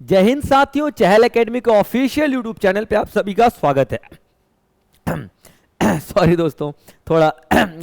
जय हिंद साथियों, चहल एकेडमी के ऑफिशियल यूट्यूब चैनल पे आप सभी का स्वागत है। सॉरी दोस्तों, थोड़ा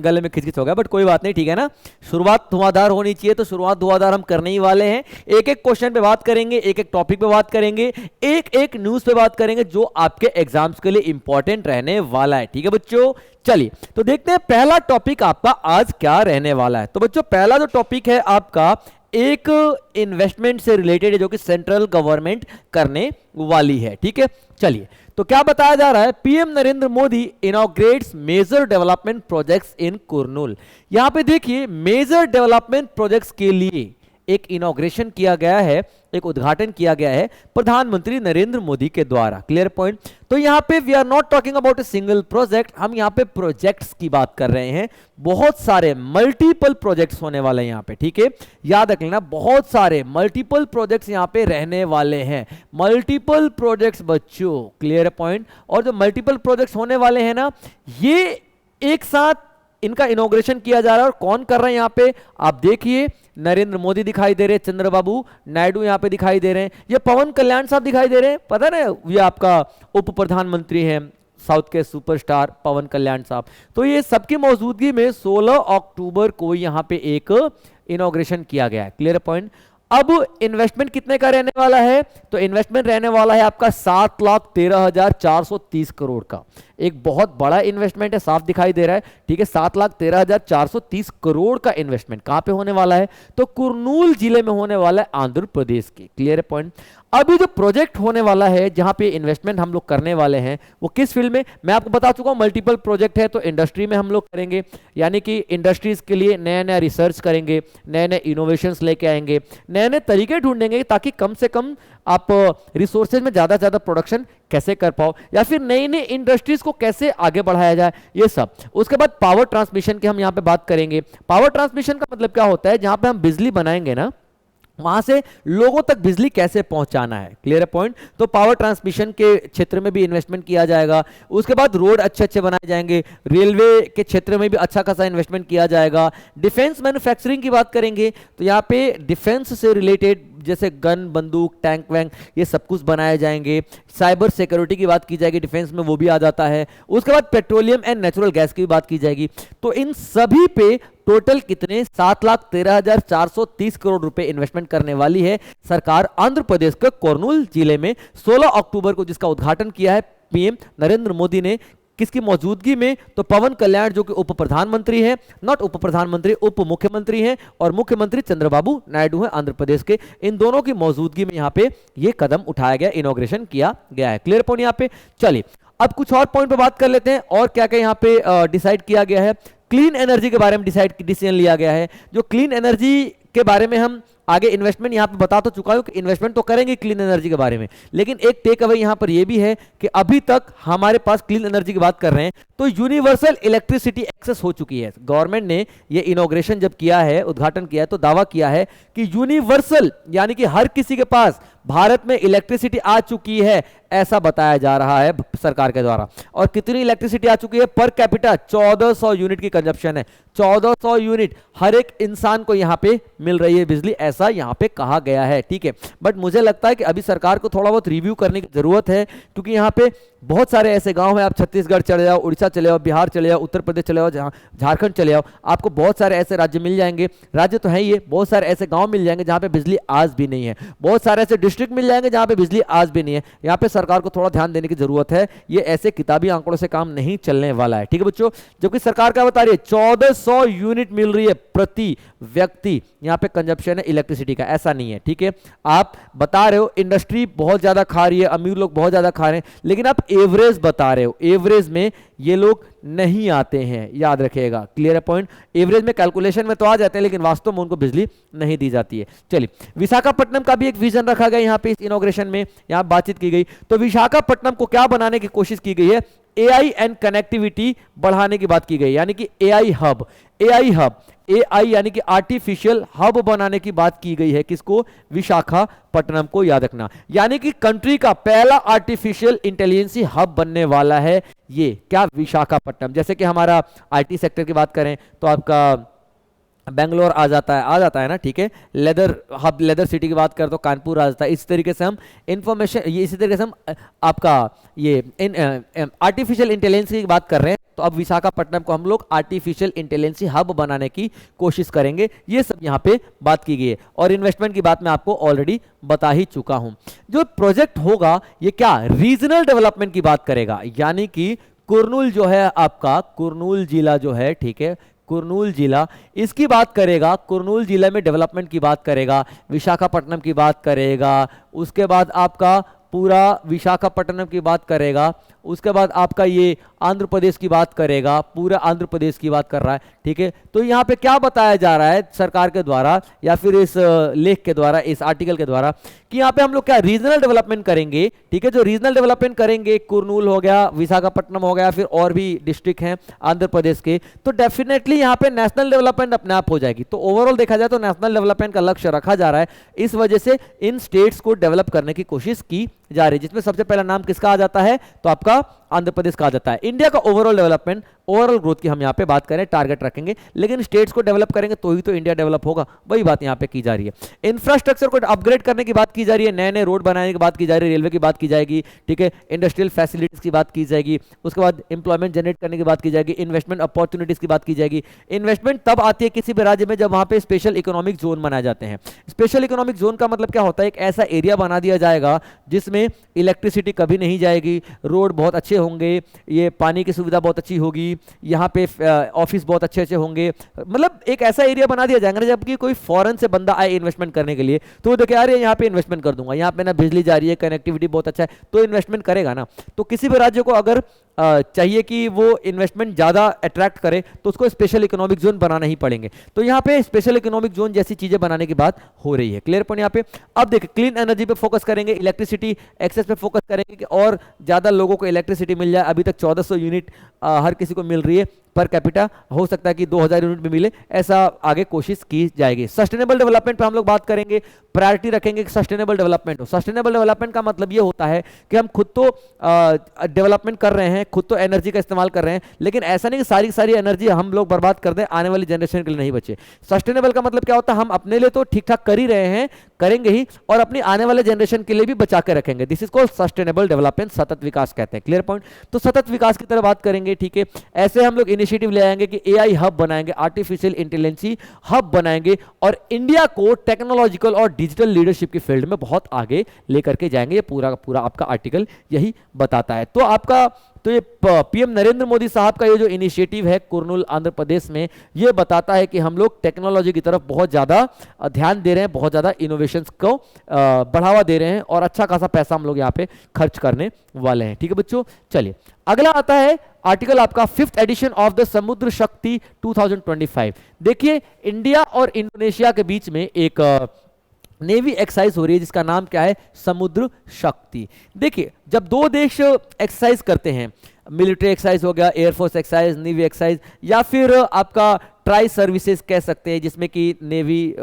गले में खिचखिच हो गया, बट कोई बात नहीं, ठीक है ना। शुरुआत धुआंधार होनी चाहिए, तो शुरुआत धुआंधार हम करने ही वाले हैं। एक एक क्वेश्चन पे बात करेंगे, एक एक टॉपिक पे बात करेंगे, एक एक न्यूज पे बात करेंगे जो आपके एग्जाम्स के लिए इंपॉर्टेंट रहने वाला है। ठीक है बच्चों, चलिए तो देखते हैं पहला टॉपिक आपका आज क्या रहने वाला है। तो बच्चों पहला जो टॉपिक है आपका एक इन्वेस्टमेंट से रिलेटेड है जो कि सेंट्रल गवर्नमेंट करने वाली है। ठीक है, चलिए तो क्या बताया जा रहा है, PM Narendra Modi inaugurates major development projects in Kurnool. यहां पे देखिए मेजर डेवलपमेंट प्रोजेक्ट्स के लिए एक इनॉग्रेशन किया गया है, एक उद्घाटन किया गया है प्रधानमंत्री नरेंद्र मोदी के द्वारा। Clear point. तो यहां पे we are not talking about a single project, हम यहां पे प्रोजेक्ट्स की बात कर रहे हैं। बहुत सारे मल्टीपल प्रोजेक्ट्स होने वाले हैं यहां पे। ठीक है, याद रख लेना, बहुत सारे मल्टीपल प्रोजेक्ट्स यहां पे रहने वाले हैं। मल्टीपल प्रोजेक्ट्स बच्चों, क्लियर पॉइंट। और जो मल्टीपल प्रोजेक्ट्स होने वाले हैं ना, ये एक साथ इनका इनॉग्रेशन किया जा रहा है। और कौन कर रहे हैं यहां पे, आप देखिए नरेंद्र मोदी दिखाई दे रहे हैं, चंद्रबाबू नायडू यहां पे दिखाई दे रहे हैं, ये पवन कल्याण साहब दिखाई दे रहे हैं, पता ना, ये आपका उप प्रधानमंत्री हैं, साउथ के सुपरस्टार पवन कल्याण साहब। तो ये सबकी मौजूदगी में 16 अक्टूबर को यहां पे एक इनॉग्रेशन किया गया है। Clear point. अब इन्वेस्टमेंट कितने का रहने वाला है, तो इन्वेस्टमेंट रहने वाला है आपका 7,13,430 करोड़ का। एक बहुत बड़ा इन्वेस्टमेंट है, साफ दिखाई दे रहा है। ठीक है, 7,13,430 करोड़ का इन्वेस्टमेंट कहां पे होने वाला है, तो कुरनूल जिले में होने वाला है, आंध्र प्रदेश के। Clear point. अभी जो प्रोजेक्ट होने वाला है जहां पे इन्वेस्टमेंट हम लोग करने वाले हैं वो किस फील्ड में, मैं आपको बता चुका हूं, मल्टीपल प्रोजेक्ट है तो इंडस्ट्री में हम लोग करेंगे, यानी कि इंडस्ट्रीज के लिए नया नया रिसर्च करेंगे, नए नए इनोवेशंस लेके आएंगे, नए नए तरीके ढूंढेंगे ताकि कम से कम आप रिसोर्सेज में ज्यादा से ज्यादा प्रोडक्शन कैसे कर पाओ, या फिर नई नई इंडस्ट्रीज को कैसे आगे बढ़ाया जाए, ये सब। उसके बाद पावर ट्रांसमिशन की हम यहां पे बात करेंगे। पावर ट्रांसमिशन का मतलब क्या होता है, जहां पे हम बिजली बनाएंगे ना, वहां से लोगों तक बिजली कैसे पहुंचाना है। Clear point. तो पावर ट्रांसमिशन के क्षेत्र में भी इन्वेस्टमेंट किया जाएगा। उसके बाद रोड अच्छे अच्छे बनाए जाएंगे, रेलवे के क्षेत्र में भी अच्छा खासा इन्वेस्टमेंट किया जाएगा। डिफेंस मैन्युफैक्चरिंग की बात करेंगे तो यहाँ पे डिफेंस से रिलेटेड जैसे गन, बंदूक, टैंक वैंक, ये सब कुछ बनाए जाएंगे। साइबर सिक्योरिटी की बात की जाएगी, डिफेंस में वो भी आ जाता है। उसके बाद पेट्रोलियम एंड नेचुरल गैस की भी बात की जाएगी। तो इन सभी पे टोटल कितने, 7,13,430 करोड़ रुपए इन्वेस्टमेंट करने वाली है सरकार आंध्र प्रदेश के कुरनूल जिले में 16 अक्टूबर को, जिसका उद्घाटन किया है पीएम नरेंद्र मोदी ने। किसकी मौजूदगी में, तो पवन कल्याण जो कि उप प्रधानमंत्री हैं, नॉट उप प्रधानमंत्री, उप मुख्यमंत्री हैं, और मुख्यमंत्री चंद्रबाबू नायडू हैं आंध्र प्रदेश के। इन दोनों की मौजूदगी में यहां पे ये कदम उठाया गया, इनॉग्रेशन किया गया है। क्लियर पॉइंट यहां पे। चलिए अब कुछ और पॉइंट पे बात कर लेते हैं, और क्या क्या यहां पे डिसाइड किया गया है। क्लीन एनर्जी के बारे में डिसीजन लिया गया है। जो क्लीन एनर्जी के बारे में हम आगे इन्वेस्टमेंट यहां पे बता तो चुका हूं कि इन्वेस्टमेंट तो करेंगे क्लीन एनर्जी के बारे में, लेकिन एक टेक अवे यहां पर यह भी है कि अभी तक हमारे पास क्लीन एनर्जी की बात कर रहे हैं तो यूनिवर्सल इलेक्ट्रिसिटी एक्सेस हो चुकी है। गवर्नमेंट ने ये इनॉग्रेशन जब किया है, उद्घाटन किया है, तो दावा किया है कि यूनिवर्सल यानी कि हर किसी के पास भारत में इलेक्ट्रिसिटी आ चुकी है, ऐसा बताया जा रहा है सरकार के द्वारा। और कितनी इलेक्ट्रिसिटी आ चुकी है, पर कैपिटा 1400 यूनिट की कंजप्शन है। 1400 यूनिट हर एक इंसान को यहां पे मिल रही है बिजली, ऐसा यहां पे कहा गया है। ठीक है, बट मुझे लगता है कि अभी सरकार को थोड़ा बहुत रिव्यू करने की जरूरत है, क्योंकि यहां पे बहुत सारे ऐसे गांव हैं, आप छत्तीसगढ़ चले जाओ, उड़ीसा चले जाओ, बिहार चले जाओ, उत्तर प्रदेश चले जाओ, झारखंड चले जाओ, आपको बहुत सारे ऐसे राज्य मिल जाएंगे, राज्य तो है ही, बहुत सारे ऐसे गांव मिल जाएंगे जहां पे बिजली आज भी नहीं है, बहुत सारे ऐसे डिस्ट्रिक्ट मिल जाएंगे जहां पे बिजली आज भी नहीं है। यहां पे सरकार को थोड़ा ध्यान देने की जरूरत है, ये ऐसे किताबी आंकड़ों से काम नहीं चलने वाला है। ठीक है बच्चों, जबकि सरकार क्या बता रही है, 1400 यूनिट मिल रही है प्रति व्यक्ति यहां पे कंजप्शन है इलेक्ट्रिसिटी का, ऐसा नहीं है। ठीक है, आप बता रहे हो इंडस्ट्री बहुत ज्यादा खा रही है, अमीर लोग बहुत ज्यादा खा रहे हैं, लेकिन आप एवरेज बता रहे हो, एवरेज में ये लोग नहीं आते हैं, याद रखिएगा। Clear point. एवरेज में कैलकुलेशन में तो आ जाते हैं, लेकिन वास्तव में उनको बिजली नहीं दी जाती है। चलिए, विशाखापट्टनम का भी एक विजन रखा गया यहां पे इस इनॉग्रेशन में, यहां बातचीत की गई। तो विशाखापट्टनम को क्या बनाने की कोशिश की गई है, एआई एंड कनेक्टिविटी बढ़ाने की बात की गई, यानी कि AI hub, AI hub, AI यानी कि आर्टिफिशियल हब बनाने की बात की गई है। किसको, विशाखापट्टनम को, याद रखना। यानी कि कंट्री का पहला आर्टिफिशियल इंटेलिजेंसी हब बनने वाला है ये, क्या, विशाखापट्टनम। जैसे कि हमारा आईटी सेक्टर की बात करें तो आपका बेंगलोर आ जाता है ना, ठीक है। लेदर हब, लेदर सिटी की बात करें तो कानपुर आ जाता है। इस तरीके से हम इंफॉर्मेशन, ये इसी तरीके से हम आपका ये आर्टिफिशियल इंटेलिजेंस की बात कर रहे हैं, तो अब विशाखापट्टनम को हम लोग आर्टिफिशियल इंटेलिजेंस हब बनाने की कोशिश करेंगे। ये सब यहाँ पे बात की गई है, और इन्वेस्टमेंट की बात मैं आपको ऑलरेडी बता ही चुका हूं। जो प्रोजेक्ट होगा ये क्या रीजनल डेवलपमेंट की बात करेगा, यानी कि कुर्नूल जो है आपका, कुर्नूल जिला जो है, ठीक है, कुर्नूल जिला, इसकी बात करेगा, कुर्नूल जिला में डेवलपमेंट की बात करेगा, विशाखापट्टनम की बात करेगा, उसके बाद आपका पूरा विशाखापट्टनम की बात करेगा, उसके बाद आपका ये आंध्र प्रदेश की बात करेगा, पूरा आंध्र प्रदेश की बात कर रहा है, ठीक है। तो यहाँ पे क्या बताया जा रहा है सरकार के द्वारा या फिर इस लेख के द्वारा, इस आर्टिकल के द्वारा, कि यहाँ पे हम लोग क्या रीजनल डेवलपमेंट करेंगे, ठीक है। जो रीजनल डेवलपमेंट करेंगे, कुर्नूल हो गया, विशाखापट्टनम हो गया, फिर और भी डिस्ट्रिक्ट हैं आंध्र प्रदेश के, तो डेफिनेटली यहाँ पे नेशनल डेवलपमेंट अपने आप हो जाएगी। तो ओवरऑल देखा जाए तो नेशनल डेवलपमेंट का लक्ष्य रखा जा रहा है, इस वजह से इन स्टेट्स को डेवलप करने की कोशिश की जा रही है, जिसमें सबसे पहला नाम किसका आ जाता है, तो आपका आंध्र प्रदेश का आ जाता है। इंडिया का ओवरऑल डेवलपमेंट, ओवरऑल ग्रोथ की हम यहाँ पे बात करें, टारगेट रखेंगे, लेकिन स्टेट्स को डेवलप करेंगे तो ही तो इंडिया डेवलप होगा, वही बात यहाँ पे की जा रही है। इंफ्रास्ट्रक्चर को अपग्रेड करने की बात की जा रही है, नए नए रोड बनाने की बात की जा रही है, रेलवे की बात की जाएगी, ठीक है, इंडस्ट्रियल फैसिलिटीज की बात की जाएगी, उसके बाद इंप्लॉयमेंट जनरेट करने की बात की जाएगी, इन्वेस्टमेंट अपॉर्चुनिटीज की बात की जाएगी। इन्वेस्टमेंट तब आती है किसी भी राज्य में जब वहां पे स्पेशल इकोनॉमिक जोन बनाए जाते हैं। स्पेशल इकोनॉमिक जोन का मतलब क्या होता है, एक ऐसा एरिया बना दिया जाएगा जिसमें इलेक्ट्रिसिटी कभी नहीं जाएगी, रोड बहुत अच्छे होंगे, ये पानी की सुविधा बहुत अच्छी होगी, यहाँ पे ऑफिस बहुत अच्छे अच्छे होंगे, मतलब एक ऐसा एरिया बना दिया जाएगा ना, जबकि कोई फॉरेन से बंदा आए इन्वेस्टमेंट करने के लिए तो वो देखे अरे यहाँ पे इन्वेस्टमेंट कर दूंगा, यहाँ पे ना बिजली जा रही है, कनेक्टिविटी बहुत अच्छा है, तो इन्वेस्टमेंट करेगा ना। तो किसी भी राज्य को अगर चाहिए कि वो इन्वेस्टमेंट ज़्यादा अट्रैक्ट करे तो उसको स्पेशल इकोनॉमिक जोन बनाना ही पड़ेंगे। तो यहाँ पे स्पेशल इकोनॉमिक जोन जैसी चीज़ें बनाने की बात हो रही है। क्लियर पॉइंट यहाँ पे। अब देखिए क्लीन एनर्जी पे फोकस करेंगे, इलेक्ट्रिसिटी एक्सेस पे फोकस करेंगे कि और ज़्यादा लोगों को इलेक्ट्रिसिटी मिल जाए। अभी तक 1400 यूनिट हर किसी को मिल रही है पर कैपिटा, हो सकता है कि 2000 यूनिट में मिले, ऐसा आगे कोशिश की जाएगी। सस्टेनेबल डेवलपमेंट पे हम लोग बात करेंगे, प्रायोरिटी रखेंगे कि सस्टेनेबल डेवलपमेंट हो। सस्टेनेबल डेवलपमेंट का मतलब ये होता है कि हम खुद तो डेवलपमेंट कर रहे हैं, खुद तो एनर्जी का इस्तेमाल कर रहे हैं, लेकिन ऐसा नहीं कि सारी सारी एनर्जी हम लोग बर्बाद कर दें, आने वाली जनरेशन के लिए नहीं बचे। सस्टेनेबल का मतलब क्या होता है, हम अपने लिए तो ठीक ठाक कर ही रहे हैं, करेंगे ही, और अपनी आने वाले जनरेशन के लिए भी बचा के रखेंगे। This is called sustainable development, सतत विकास कहते हैं। Clear point. तो सतत विकास की तरह बात करेंगे, ठीक है। ऐसे हम लोग इनिशिएटिव ले आएंगे कि एआई हब बनाएंगे, आर्टिफिशियल इंटेलिजेंस हब बनाएंगे, और इंडिया को टेक्नोलॉजिकल और डिजिटल लीडरशिप की फील्ड में बहुत आगे लेकर के जाएंगे। ये पूरा का पूरा आपका आर्टिकल यही बताता है। तो आपका तो ये पीएम नरेंद्र मोदी साहब का ये जो इनिशिएटिव है कुर्नूल आंध्र प्रदेश में, ये बताता है कि हम लोग टेक्नोलॉजी की तरफ बहुत ज़्यादा ध्यान दे रहे हैं, बहुत ज़्यादा इनोवेशंस को बढ़ावा दे रहे हैं, और अच्छा खासा पैसा हम लोग यहाँ पे खर्च करने वाले हैं। ठीक है बच्चों, चलिए अगला आता है आर्टिकल आपका 5th एडिशन ऑफ द समुद्र शक्ति 2025। देखिए इंडिया और इंडोनेशिया के बीच में एक नेवी एक्सरसाइज हो रही है जिसका नाम क्या है, समुद्र शक्ति। देखिए जब दो देश एक्सरसाइज करते हैं, मिलिट्री एक्सरसाइज हो गया, एयरफोर्स एक्सरसाइज, नेवी एक्सरसाइज, या फिर आपका ट्राई सर्विसेज कह सकते हैं, जिसमें कि नेवी,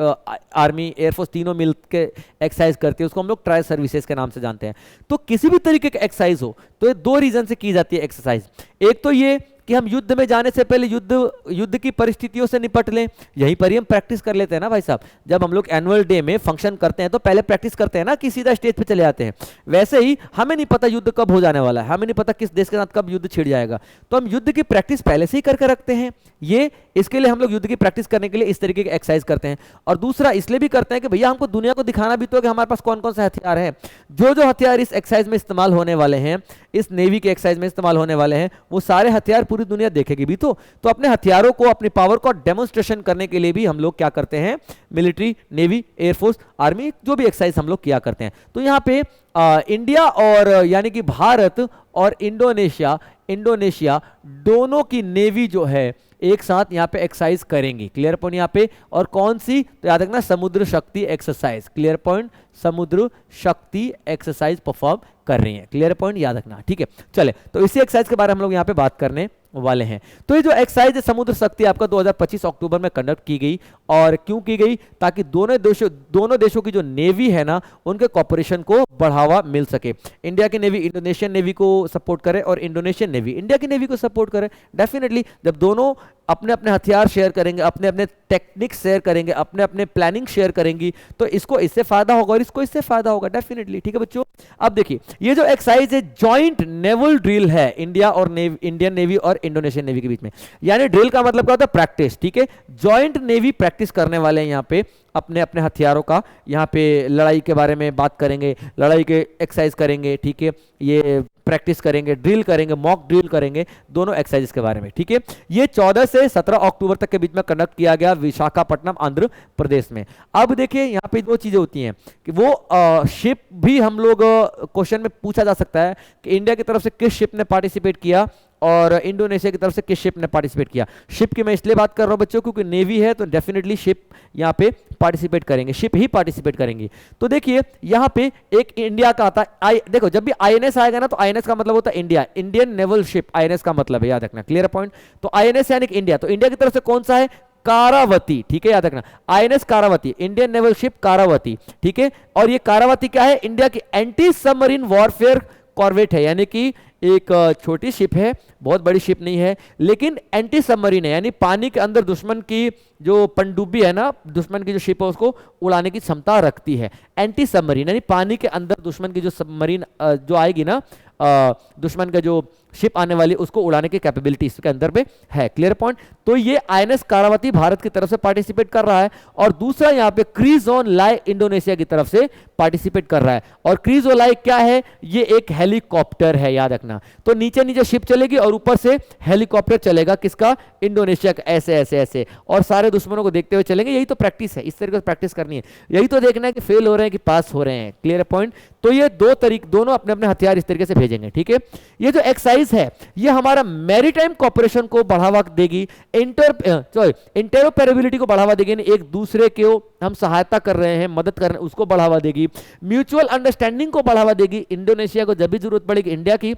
आर्मी, एयरफोर्स तीनों मिल के एक्सरसाइज करते हैं, उसको हम लोग ट्राई सर्विसेज के नाम से जानते हैं। तो किसी भी तरीके का एक्सरसाइज हो तो ये दो रीजन से की जाती है एक्सरसाइज। एक तो ये कि हम युद्ध में जाने से पहले युद्ध की परिस्थितियों से निपट लें, यहीं पर ही हम प्रैक्टिस कर लेते हैं ना भाई साहब। जब हम लोग एनुअल डे में फंक्शन करते हैं तो पहले प्रैक्टिस करते हैं ना, कि सीधा स्टेज पे चले जाते हैं। वैसे ही हमें नहीं पता युद्ध कब हो जाने वाला है, हमें नहीं पता किस देश के साथ कब युद्ध छिड़ जाएगा, तो हम युद्ध की प्रैक्टिस पहले से ही करके रखते हैं। ये इसके लिए हम लोग युद्ध की प्रैक्टिस करने के लिए इस तरीके की एक्सरसाइज करते हैं। और दूसरा इसलिए भी करते हैं कि भैया हमको दुनिया को दिखाना भी तो है कि हमारे पास कौन कौन से हथियार हैं। जो जो हथियार इस एक्सरसाइज में इस्तेमाल होने वाले हैं, इस नेवी के एक्सरसाइज में इस्तेमाल होने वाले हैं, वो सारे हथियार पूरी दुनिया देखेगी भी तो अपने हथियारों को, अपनी पावर को डेमोन्स्ट्रेशन करने के लिए भी हम लोग क्या करते हैं, मिलिट्री, नेवी, एयरफोर्स, आर्मी, जो भी एक्सरसाइज हम लोग किया करते हैं। तो यहाँ पे इंडिया और यानी कि भारत और इंडोनेशिया दोनों की नेवी जो है एक साथ यहाँ पे एक्सरसाइज करेंगी। क्लियर पॉइंट यहाँ पे। और कौन सी, तो याद रखना समुद्र शक्ति एक्सरसाइज। क्लियर पॉइंट, समुद्र शक्ति एक्सरसाइज परफॉर्म कर रही है। क्लियर पॉइंट याद रखना, ठीक है। चले तो इसी एक्सरसाइज के बारे में हम लोग यहाँ पे बात करने वाले हैं। तो ये जो एक्सरसाइज है समुद्र शक्ति आपका 2025 अक्टूबर में कंडक्ट की गई। और क्यों की गई? ताकि दोनों देशों की जो नेवी है ना, उनके कॉपरेशन को बढ़ावा मिल सके। इंडिया की नेवी इंडोनेशियन नेवी को सपोर्ट करे और इंडोनेशियन नेवी इंडिया की नेवी को सपोर्ट करे। डेफिनेटली जब दोनों अपने अपने हथियार शेयर करेंगे, अपने अपने टेक्निक्स शेयर करेंगे, अपने अपने प्लानिंग शेयर करेंगी, तो इसको इससे फायदा होगा और इसको इससे फायदा होगा डेफिनेटली। ठीक है बच्चों, अब देखिए ये जो एक्सरसाइज है जॉइंट नेवल ड्रिल है इंडिया और इंडियन नेवी और इंडोनेशियन नेवी के बीच में। यानी ड्रिल का मतलब क्या होता है? प्रैक्टिस। ठीक है, जॉइंट नेवी प्रैक्टिस करने वाले हैं यहाँ पे अपने अपने हथियारों का, यहाँ पे लड़ाई के बारे में बात करेंगे, लड़ाई के एक्सरसाइज करेंगे। ठीक है, ये प्रैक्टिस करेंगे, ड्रिल करेंगे, मॉक ड्रिल करेंगे, दोनों एक्सरसाइज के बारे में। ठीक है, ये 14 से 17 अक्टूबर तक के बीच में कंडक्ट किया गया विशाखापट्टनम आंध्र प्रदेश में। अब देखिए यहाँ पे दो चीजें होती हैं कि वो शिप भी हम लोग क्वेश्चन में पूछा जा सकता है कि इंडिया की तरफ से किस शिप ने पार्टिसिपेट किया और इंडोनेशिया की तरफ से किस शिप ने पार्टिसिपेट किया। शिप की मैं इसलिए बात कर रहा हूं बच्चों क्योंकि नेवी है तो डेफिनेटली शिप यहां पे पार्टिसिपेट करेंगे, शिप ही पार्टिसिपेट करेंगी। तो देखिए यहां पे एक इंडिया का आता है, देखो जब भी आईएनएस आएगा ना तो आईएनएस का मतलब होता है India, Indian naval ship INS का मतलब है, याद रखना। Clear point? तो आईएनएस यानी कि इंडिया, तो इंडिया की तरफ से कौन सा है? कारावती। ठीक है, याद रखना, INS Kavaratti, Indian naval ship Kavaratti. ठीक है, और ये कारावती क्या है? इंडिया की एंटी सबमरीन वॉरफेयर कॉर्वेट है, यानी कि एक छोटी शिप है, बहुत बड़ी शिप नहीं है, लेकिन एंटी सबमरीन है, यानी पानी के अंदर दुश्मन की जो पनडुब्बी है ना, दुश्मन की जो शिप है उसको उड़ाने की क्षमता रखती है। एंटी सबमरीन यानी पानी के अंदर दुश्मन की जो सबमरीन जो आएगी ना, दुश्मन का जो शिप आने वाली उसको उड़ाने की कैपेबिलिटी इसके अंदर पे है। Clear point? तो ये आईएनएस कारावती भारत की तरफ से पार्टिसिपेट कर रहा है और दूसरा यहाँ पे क्रीजोन लाई इंडोनेशिया की तरफ से पार्टिसिपेट कर रहा है। और क्रीजोन लाई क्या है? ये एक हेलीकॉप्टर है, याद रखना। तो नीचे नीचे शिप चलेगी और ऊपर से हेलीकॉप्टर चलेगा, किसका? इंडोनेशिया का, ऐसे ऐसे ऐसे, और सारे दुश्मनों को देखते हुए चलेंगे। यही तो प्रैक्टिस है, इस तरीके से प्रैक्टिस करनी है, यही तो देखना है कि फेल हो रहे हैं कि पास हो रहे हैं। Clear point? तो ये दोनों अपने अपने हथियार इस तरीके से भेजेंगे। ठीक है, ये जो एक्सरसाइज है ये हमारा मैरीटाइम कॉपरेशन को बढ़ावा देगी, इंटरऑपरेबिलिटी को बढ़ावा देगी, एक दूसरे को हम सहायता कर रहे हैं, मदद कर रहे हैं, उसको बढ़ावा देगी, म्यूचुअल अंडरस्टैंडिंग को बढ़ावा देगी। इंडोनेशिया को जब भी जरूरत पड़ेगी इंडिया की,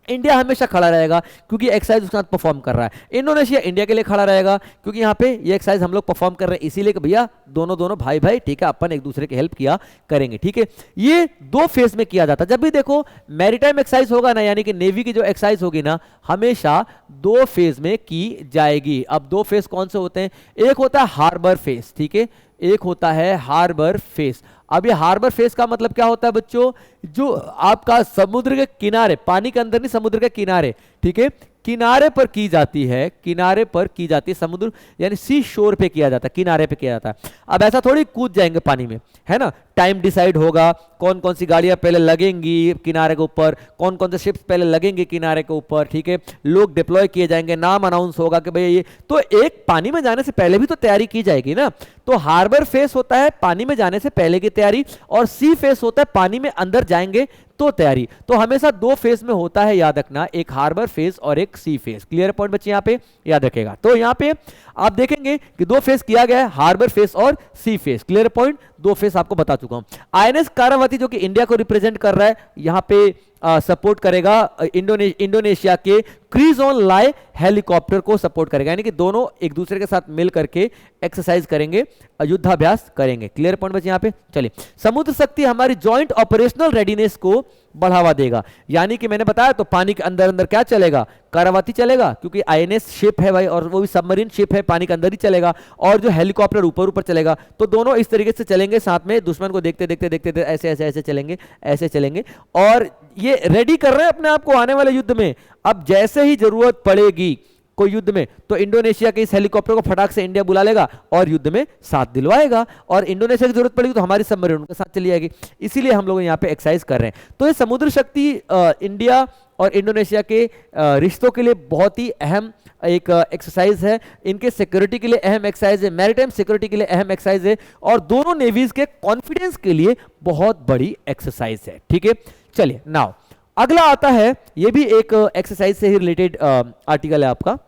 इंडिया हमेशा खड़ा रहेगा क्योंकि एक्सरसाइज उसके साथ परफॉर्म कर रहा है। इंडोनेशिया इंडिया के लिए खड़ा रहेगा क्योंकि यहाँ पे ये एक्सरसाइज हम लोग परफॉर्म कर रहे हैं, इसीलिए कि भैया दोनों भाई भाई, ठीक है, अपन एक दूसरे की हेल्प किया करेंगे। ठीक है, ये दो फेज में किया जाता है। जब भी देखो मैरीटाइम एक्सरसाइज होगा ना, यानी कि नेवी की जो एक्सरसाइज होगी ना, हमेशा दो फेज में की जाएगी। अब दो फेज कौन से होते हैं? एक होता है हार्बर फेज, ठीक है, एक होता है हार्बर फेज। अब ये हार्बर फेज का मतलब क्या होता है बच्चों? जो आपका समुद्र के किनारे, पानी के अंदर नहीं, समुद्र के किनारे, ठीक है, किनारे पर की जाती है, किनारे पर की जाती है, समुद्र यानी सी शोर पे किया जाता है, किनारे पे किया जाता है। अब ऐसा थोड़ी कूद जाएंगे पानी में, है ना, टाइम डिसाइड होगा, कौन कौन सी गाड़ियां पहले लगेंगी किनारे के ऊपर, कौन कौन से शिप्स पहले लगेंगे किनारे के ऊपर, ठीक है, लोग डिप्लॉय किए जाएंगे, नाम अनाउंस होगा कि भैया ये, तो एक पानी में जाने से पहले भी तो तैयारी की जाएगी ना। तो हार्बर फेस होता है पानी में जाने से पहले की तैयारी, और सी फेस होता है पानी में अंदर जाएंगे तो तैयारी। तो हमेशा दो फेज में होता है, याद रखना, एक हार्बर फेज और एक सी फेज। क्लियर पॉइंट बच्चे यहाँ पे याद रखेगा। तो यहाँ पे आप देखेंगे कि दो फेज किया गया है, हार्बर फेज और सी फेज। क्लियर पॉइंट, दो फेज आपको बता चुका हूं। आईएनएस कारावती जो कि इंडिया को रिप्रेजेंट कर रहा है, यहाँ पे सपोर्ट करेगा इंडोनेशिया के क्रीजोन लाई हेलीकॉप्टर को सपोर्ट करेगा, यानी कि दोनों एक दूसरे के साथ मिल करके एक्सरसाइज करेंगे, युद्धाभ्यास करेंगे। क्लियर पॉइंट बच्चे यहाँ पे। चलिए, समुद्र शक्ति हमारी जॉइंट ऑपरेशनल रेडीनेस को बढ़ावा देगा, यानी कि मैंने बताया तो पानी के अंदर अंदर क्या चलेगा? कारावती चलेगा, क्योंकि आईएनएस शिप है भाई, और वो भी सबमरीन शिप है, पानी के अंदर ही चलेगा, और जो हेलीकॉप्टर ऊपर ऊपर चलेगा। तो दोनों इस तरीके से चलेंगे साथ में, दुश्मन को देखते देखते देखते देखते ऐसे ऐसे ऐसे चलेंगे, ऐसे चलेंगे, और ये रेडी कर रहे हैं अपने आप को आने वाले युद्ध में। अब जैसे ही जरूरत पड़ेगी कोई युद्ध में, तो इंडोनेशिया के इस हेलीकॉप्टर को फटाक से इंडिया बुला लेगा और युद्ध में साथ दिलवाएगा, और इंडोनेशिया की जरूरत पड़ेगी तो हमारी सबमरीन उनके साथ चली जाएगी। इसीलिए हम लोग यहाँ पे एक्सरसाइज कर रहे हैं। तो ये समुद्र शक्ति इंडिया और इंडोनेशिया के रिश्तों के लिए बहुत ही अहम एक एक्सरसाइज है, इनके सिक्योरिटी के लिए अहम एक्सरसाइज है, मैरीटाइम सिक्योरिटी के लिए अहम एक्सरसाइज है, और दोनों नेवीज के कॉन्फिडेंस के लिए बहुत बड़ी एक्सरसाइज है। ठीक है, चलिए नाउ अगला आता है, ये भी एक एक्सरसाइज से ही रिलेटेड आर्टिकल है आपका,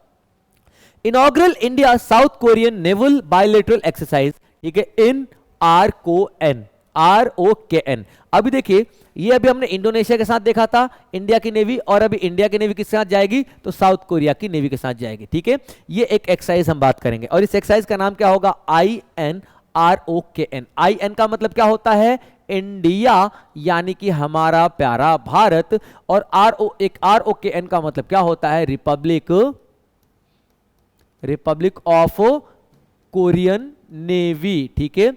inaugural India south Korean naval bilateral exercise, ठीक है, इन आरकोएन, ROKN। अभी देखिए, ये अभी हमने इंडोनेशिया के साथ देखा था इंडिया की नेवी, और अभी इंडिया की नेवी किसके साथ जाएगी, तो साउथ कोरिया की नेवी के साथ जाएगी। ठीक है, ये एक एक्सरसाइज हम बात करेंगे, और इस एक्सरसाइज का नाम क्या होगा, INROKN। IN का मतलब क्या होता है, इंडिया, यानी कि हमारा प्यारा भारत, और ROKN का मतलब क्या होता है, रिपब्लिक ऑफ कोरियन नेवी। ठीक है,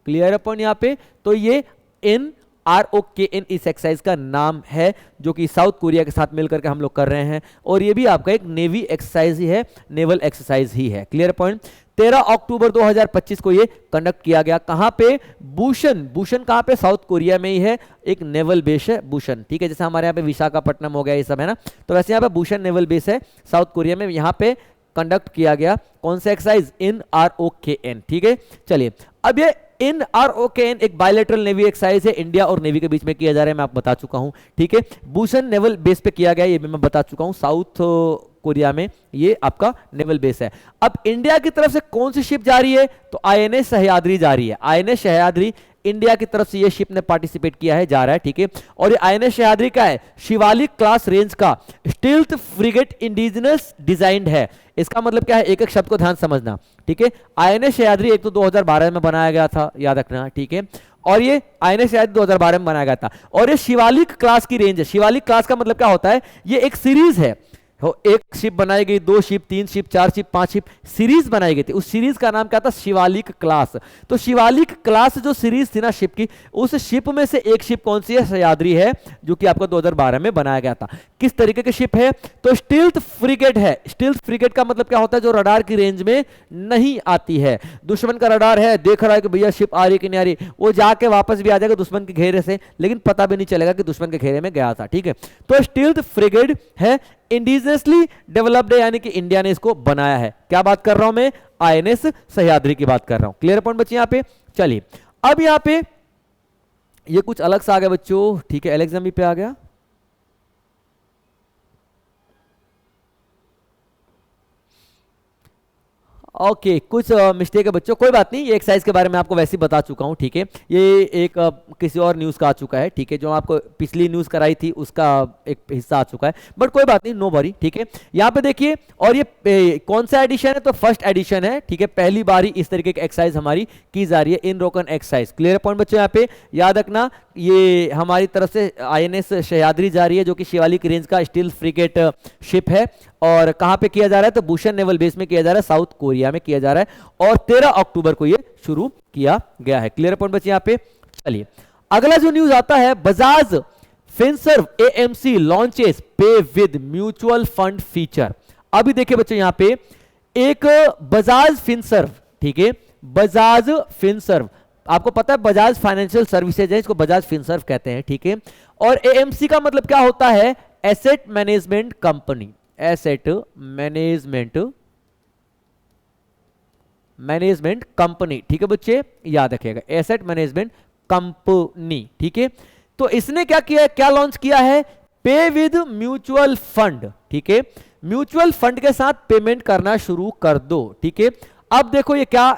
क्लियर अपन यहां पे। तो ये NROKN इस एक्सरसाइज का नाम है, जो कि साउथ कोरिया के साथ मिलकर के हम लोग कर रहे हैं, और ये भी आपका एक नेवी एक्सरसाइज ही है, नेवल एक्सरसाइज ही है। Clear point. 13 अक्टूबर 2025 को ये कंडक्ट किया गया। कहां पे, भूषण कहां पे, साउथ कोरिया में ही है, एक नेवल बेस है भूषण। ठीक है, जैसे हमारे यहाँ पे विशाखापट्टनम हो गया ये सब है ना, तो वैसे यहाँ पे भूषण नेवल बेस है साउथ कोरिया में, यहाँ पे कंडक्ट किया गया कौन सा एक्सरसाइज, NROKN। ठीक है, चलिए अब ये NROKN एक बायलैटरल नेवी एक्सरसाइज है, इंडिया और नेवी के बीच में किया जा रहा है, मैं आपको बता चुका हूं। ठीक है, भूषण नेवल बेस पे किया गया, ये भी मैं बता चुका हूं, साउथ कोरिया में ये आपका नेवल बेस है। अब इंडिया की तरफ से कौन सी शिप जा रही है, तो INS सह्याद्री जा रही है। INS सह्याद्री इंडिया की तरफ से ये शिप ने पार्टिसिपेट किया है, जा रहा है। ठीक है, और ये INS सह्याद्री का है, शिवालिक क्लास रेंज का स्टील्थ फ्रिगेट इंडिजिनस डिजाइंड है। इसका मतलब क्या है, एक एक शब्द को ध्यान समझना। ठीक है, INS सह्याद्री एक तो 2012 में बनाया गया था, याद रखना। ठीक है, और ये INS सह्याद्री 2012 में बनाया गया था, और ये शिवालिक क्लास की रेंज है। शिवालिक क्लास का मतलब क्या होता है, ये एक सीरीज है, एक शिप बनाई गई, 2 ship, 3 ship, 4 ship, 5 ship, series बनाई गई थी। उस सीरीज का नाम क्या था, शिवालिक क्लास। तो शिवालिक क्लास जो सीरीज थी ना शिप की, उस शिप में से एक शिप कौन सी है, सह्याद्री है, जो कि आपको 2012 में बनाया गया था। किस तरीके की शिप है, तो स्टील्थ फ्रिगेट है। स्टील्थ फ्रिगेट का मतलब क्या होता है, जो रडार की रेंज में नहीं आती है। दुश्मन का रडार है, देख रहा है कि भैया शिप आ रही कि नहीं आ रही, वो जाके वापस भी आ जाएगा दुश्मन के घेरे से, लेकिन पता भी नहीं चलेगा कि दुश्मन के घेरे में गया था। ठीक है, तो स्टील्थ फ्रिगेट है, इंडिजिनसली डेवलप्ड है, यानी कि इंडिया ने इसको बनाया है। क्या बात कर रहा हूं मैं, INS सह्याद्री की बात कर रहा हूं। क्लियर पॉइंट बच्चे यहां पे। चलिए अब यहां पे ये कुछ अलग सा आ गया बच्चों। ठीक है, एलेक्सम पे आ गया। ओके कुछ मिस्टेक है बच्चों, कोई बात नहीं, ये एक्सरसाइज के बारे में आपको वैसे ही बता चुका हूं। ठीक है, ये एक किसी और न्यूज़ का आ चुका है। ठीक है, जो आपको पिछली न्यूज़ कराई थी उसका एक हिस्सा आ चुका है, बट कोई बात नहीं, नो वरी। ठीक है, यहाँ पे देखिए, और ये कौन सा एडिशन है, तो फर्स्ट एडिशन है। ठीक है, पहली बार ही इस तरीके की एक्सरसाइज हमारी की जा रही है, NROKN एक्सरसाइज। क्लियर पॉइंट बच्चों, यहाँ पे याद रखना, ये हमारी तरफ से INS सह्याद्री जा रही है, जो कि शिवालिक रेंज का स्टील फ्रिगेट शिप है, और कहां पे किया जा रहा है, तो भूषण नेवल बेस में किया जा रहा है, साउथ कोरिया में किया जा रहा है, और 13 अक्टूबर को ये शुरू किया गया है। क्लियर पॉइंट बच्चे यहां पे। चलिए अगला जो न्यूज आता है, बजाज फिनसर्व AMC लॉन्चेस पे विद म्यूचुअल फंड फीचर। अभी देखिए बच्चों, यहां पे एक बजाज फिनसर्व, ठीक है, बजाज फिनसर्व, आपको पता है बजाज फाइनेंशियल सर्विसेज है, इसको बजाज फिनसर्व कहते हैं। ठीक है, और AMC का मतलब क्या होता है, asset management company, asset management company. ठीक है बच्चे, याद रखिएगा, एसेट मैनेजमेंट कंपनी। ठीक है, तो इसने क्या किया है, क्या लॉन्च किया है, पे विद म्यूचुअल फंड। ठीक है, म्यूचुअल फंड के साथ पेमेंट करना शुरू कर दो। ठीक है, अब देखो ये क्या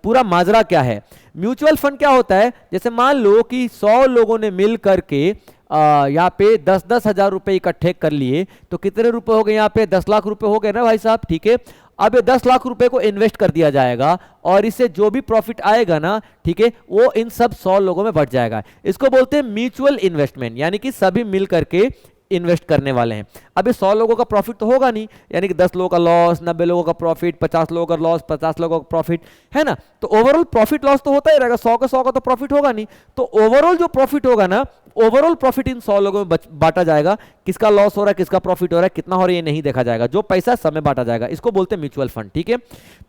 पूरा माजरा क्या है। म्यूचुअल फंड क्या होता है, जैसे मान लो कि 100 लोगों ने मिल करके यहाँ पे 10-10 हजार रुपए इकट्ठे कर लिए, तो कितने रुपए हो गए, यहाँ पे 10 लाख रुपए हो गए ना भाई साहब। ठीक है, अब ये 10 लाख रुपए को इन्वेस्ट कर दिया जाएगा, और इससे जो भी प्रॉफिट आएगा ना, ठीक है, वो इन सब 100 लोगों में बढ़ जाएगा। इसको बोलते हैं म्यूचुअल इन्वेस्टमेंट, यानी कि सभी मिल करके इन्वेस्ट करने वाले हैं। अब ये 100 लोगों का प्रॉफिट तो होगा नहीं, यानी कि 10 लोगों का लॉस, 90 लोगों का प्रॉफिट, 50 लोगों का लॉस, 50 लोगों का प्रॉफिट, है ना। तो ओवरऑल प्रॉफिट लॉस तो होता ही रहेगा, 100 का तो प्रॉफिट होगा नहीं। तो ओवरऑल जो प्रॉफिट होगा ना, ओवरऑल प्रॉफिट इन 100 लोगों में बांटा जाएगा। किसका लॉस हो रहा है, किसका प्रॉफिट हो रहा है, कितना हो रहा है, ये नहीं देखा जाएगा, जो पैसा सब में बांटा जाएगा। इसको बोलते हैं म्यूचुअल फंड। ठीक है,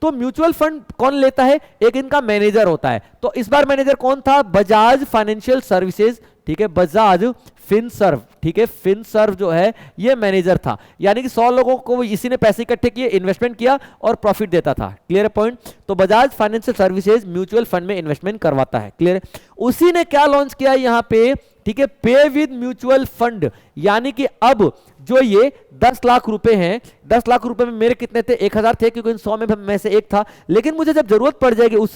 तो म्यूचुअल फंड कौन लेता है, एक इनका मैनेजर होता है। तो इस बार मैनेजर कौन था, बजाज फाइनेंशियल सर्विसेज। ठीक है, बजाज फिनसर्व। ठीक है, फिनसर्व जो है ये मैनेजर था, यानी कि 100 लोगों को इसी ने पैसे इकट्ठे किए, इन्वेस्टमेंट किया और प्रॉफिट देता था। Clear point. तो Bajaj financial services mutual fund में इन्वेस्टमेंट करवाता है। क्लियर, उसी ने क्या लॉन्च किया यहां पे, ठीक है, पे विद म्यूचुअल फंड, यानी कि अब जो ये 10 लाख रुपए हैं, 10 लाख रुपए में मेरे कितने थे, 1000 थे, क्योंकि इन 100 में से एक था, लेकिन मुझे जब जरूरत पड़ जाएगी उस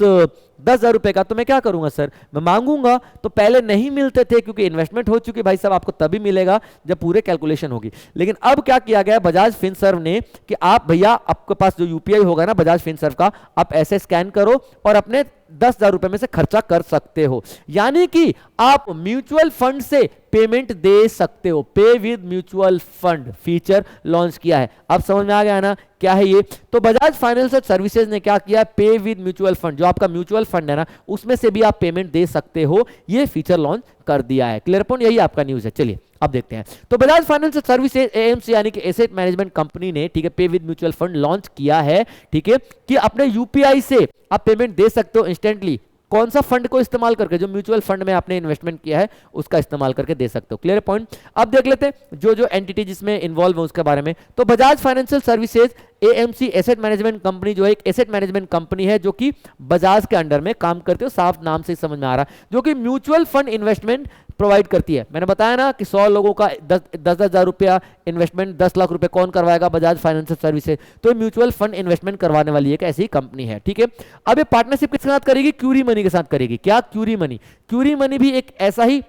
10,000 रुपए का, तो मैं क्या करूंगा सर, मैं मांगूंगा। तो पहले नहीं मिलते थे क्योंकि इन्वेस्टमेंट हो चुकी, भाई साहब आपको तभी मिलेगा जब पूरे कैलकुलेशन होगी। लेकिन अब क्या किया गया बजाज फिनसर्व ने कि आप भैया आपके पास जो यूपीआई होगा ना बजाज फिनसर्व का, आप ऐसे स्कैन करो और अपने 10,000 रुपए में से खर्चा कर सकते हो। यानी कि आप म्यूचुअल फंड से पेमेंट दे सकते हो। पे with mutual fund feature launch किया है। अब समझ में आ गया ना क्या है ये। तो बजाज फाइनेंशियल सर्विसेज ने क्या किया, पे विद म्यूचुअल फंड, जो आपका म्यूचुअल फंड है ना उसमें से भी आप पेमेंट दे सकते हो, ये फीचर लॉन्च कर दिया है। क्लियर पॉइंट, यही आपका न्यूज है। चलिए अब देखते हैं। तो बजाज फाइनेंशियल सर्विसेज एएमसी यानी कि एसेट मैनेजमेंट कंपनी ने, ठीक है, पे विद म्यूचुअल फंड लॉन्च किया है, ठीक है, कि अपने यूपीआई से आप पेमेंट दे सकते हो इंस्टेंटली। कौन सा फंड को इस्तेमाल करके, जो म्यूचुअल फंड में आपने इन्वेस्टमेंट किया है उसका इस्तेमाल करके दे सकते हो। Clear point. अब देख लेते हैं जो जो एंटिटी जिसमें इन्वॉल्व है उसके बारे में। तो Bajaj financial services AMC asset management company जो है एक एसेट मैनेजमेंट कंपनी है जो कि बजाज के अंडर में काम करती है, साफ नाम से समझ में आ रहा है, जो कि म्यूचुअल फंड इन्वेस्टमेंट प्रोवाइड करती है। मैंने बताया ना कि 100 लोगों का 10,000 रुपया इन्वेस्टमेंट, 10 लाख रुपए कौन करवाएगा, बजाज फाइनेंशियल सर्विसेज। तो म्यूचुअल फंड इन्वेस्टमेंट करवाने वाली एक ऐसी कंपनी है, ठीक है। अब ये पार्टनरशिप किसके साथ करेगी, क्यूरी मनी के साथ करेगी। क्या, क्यूरी मनी। क्यूरी मनी भी एक ऐसा ही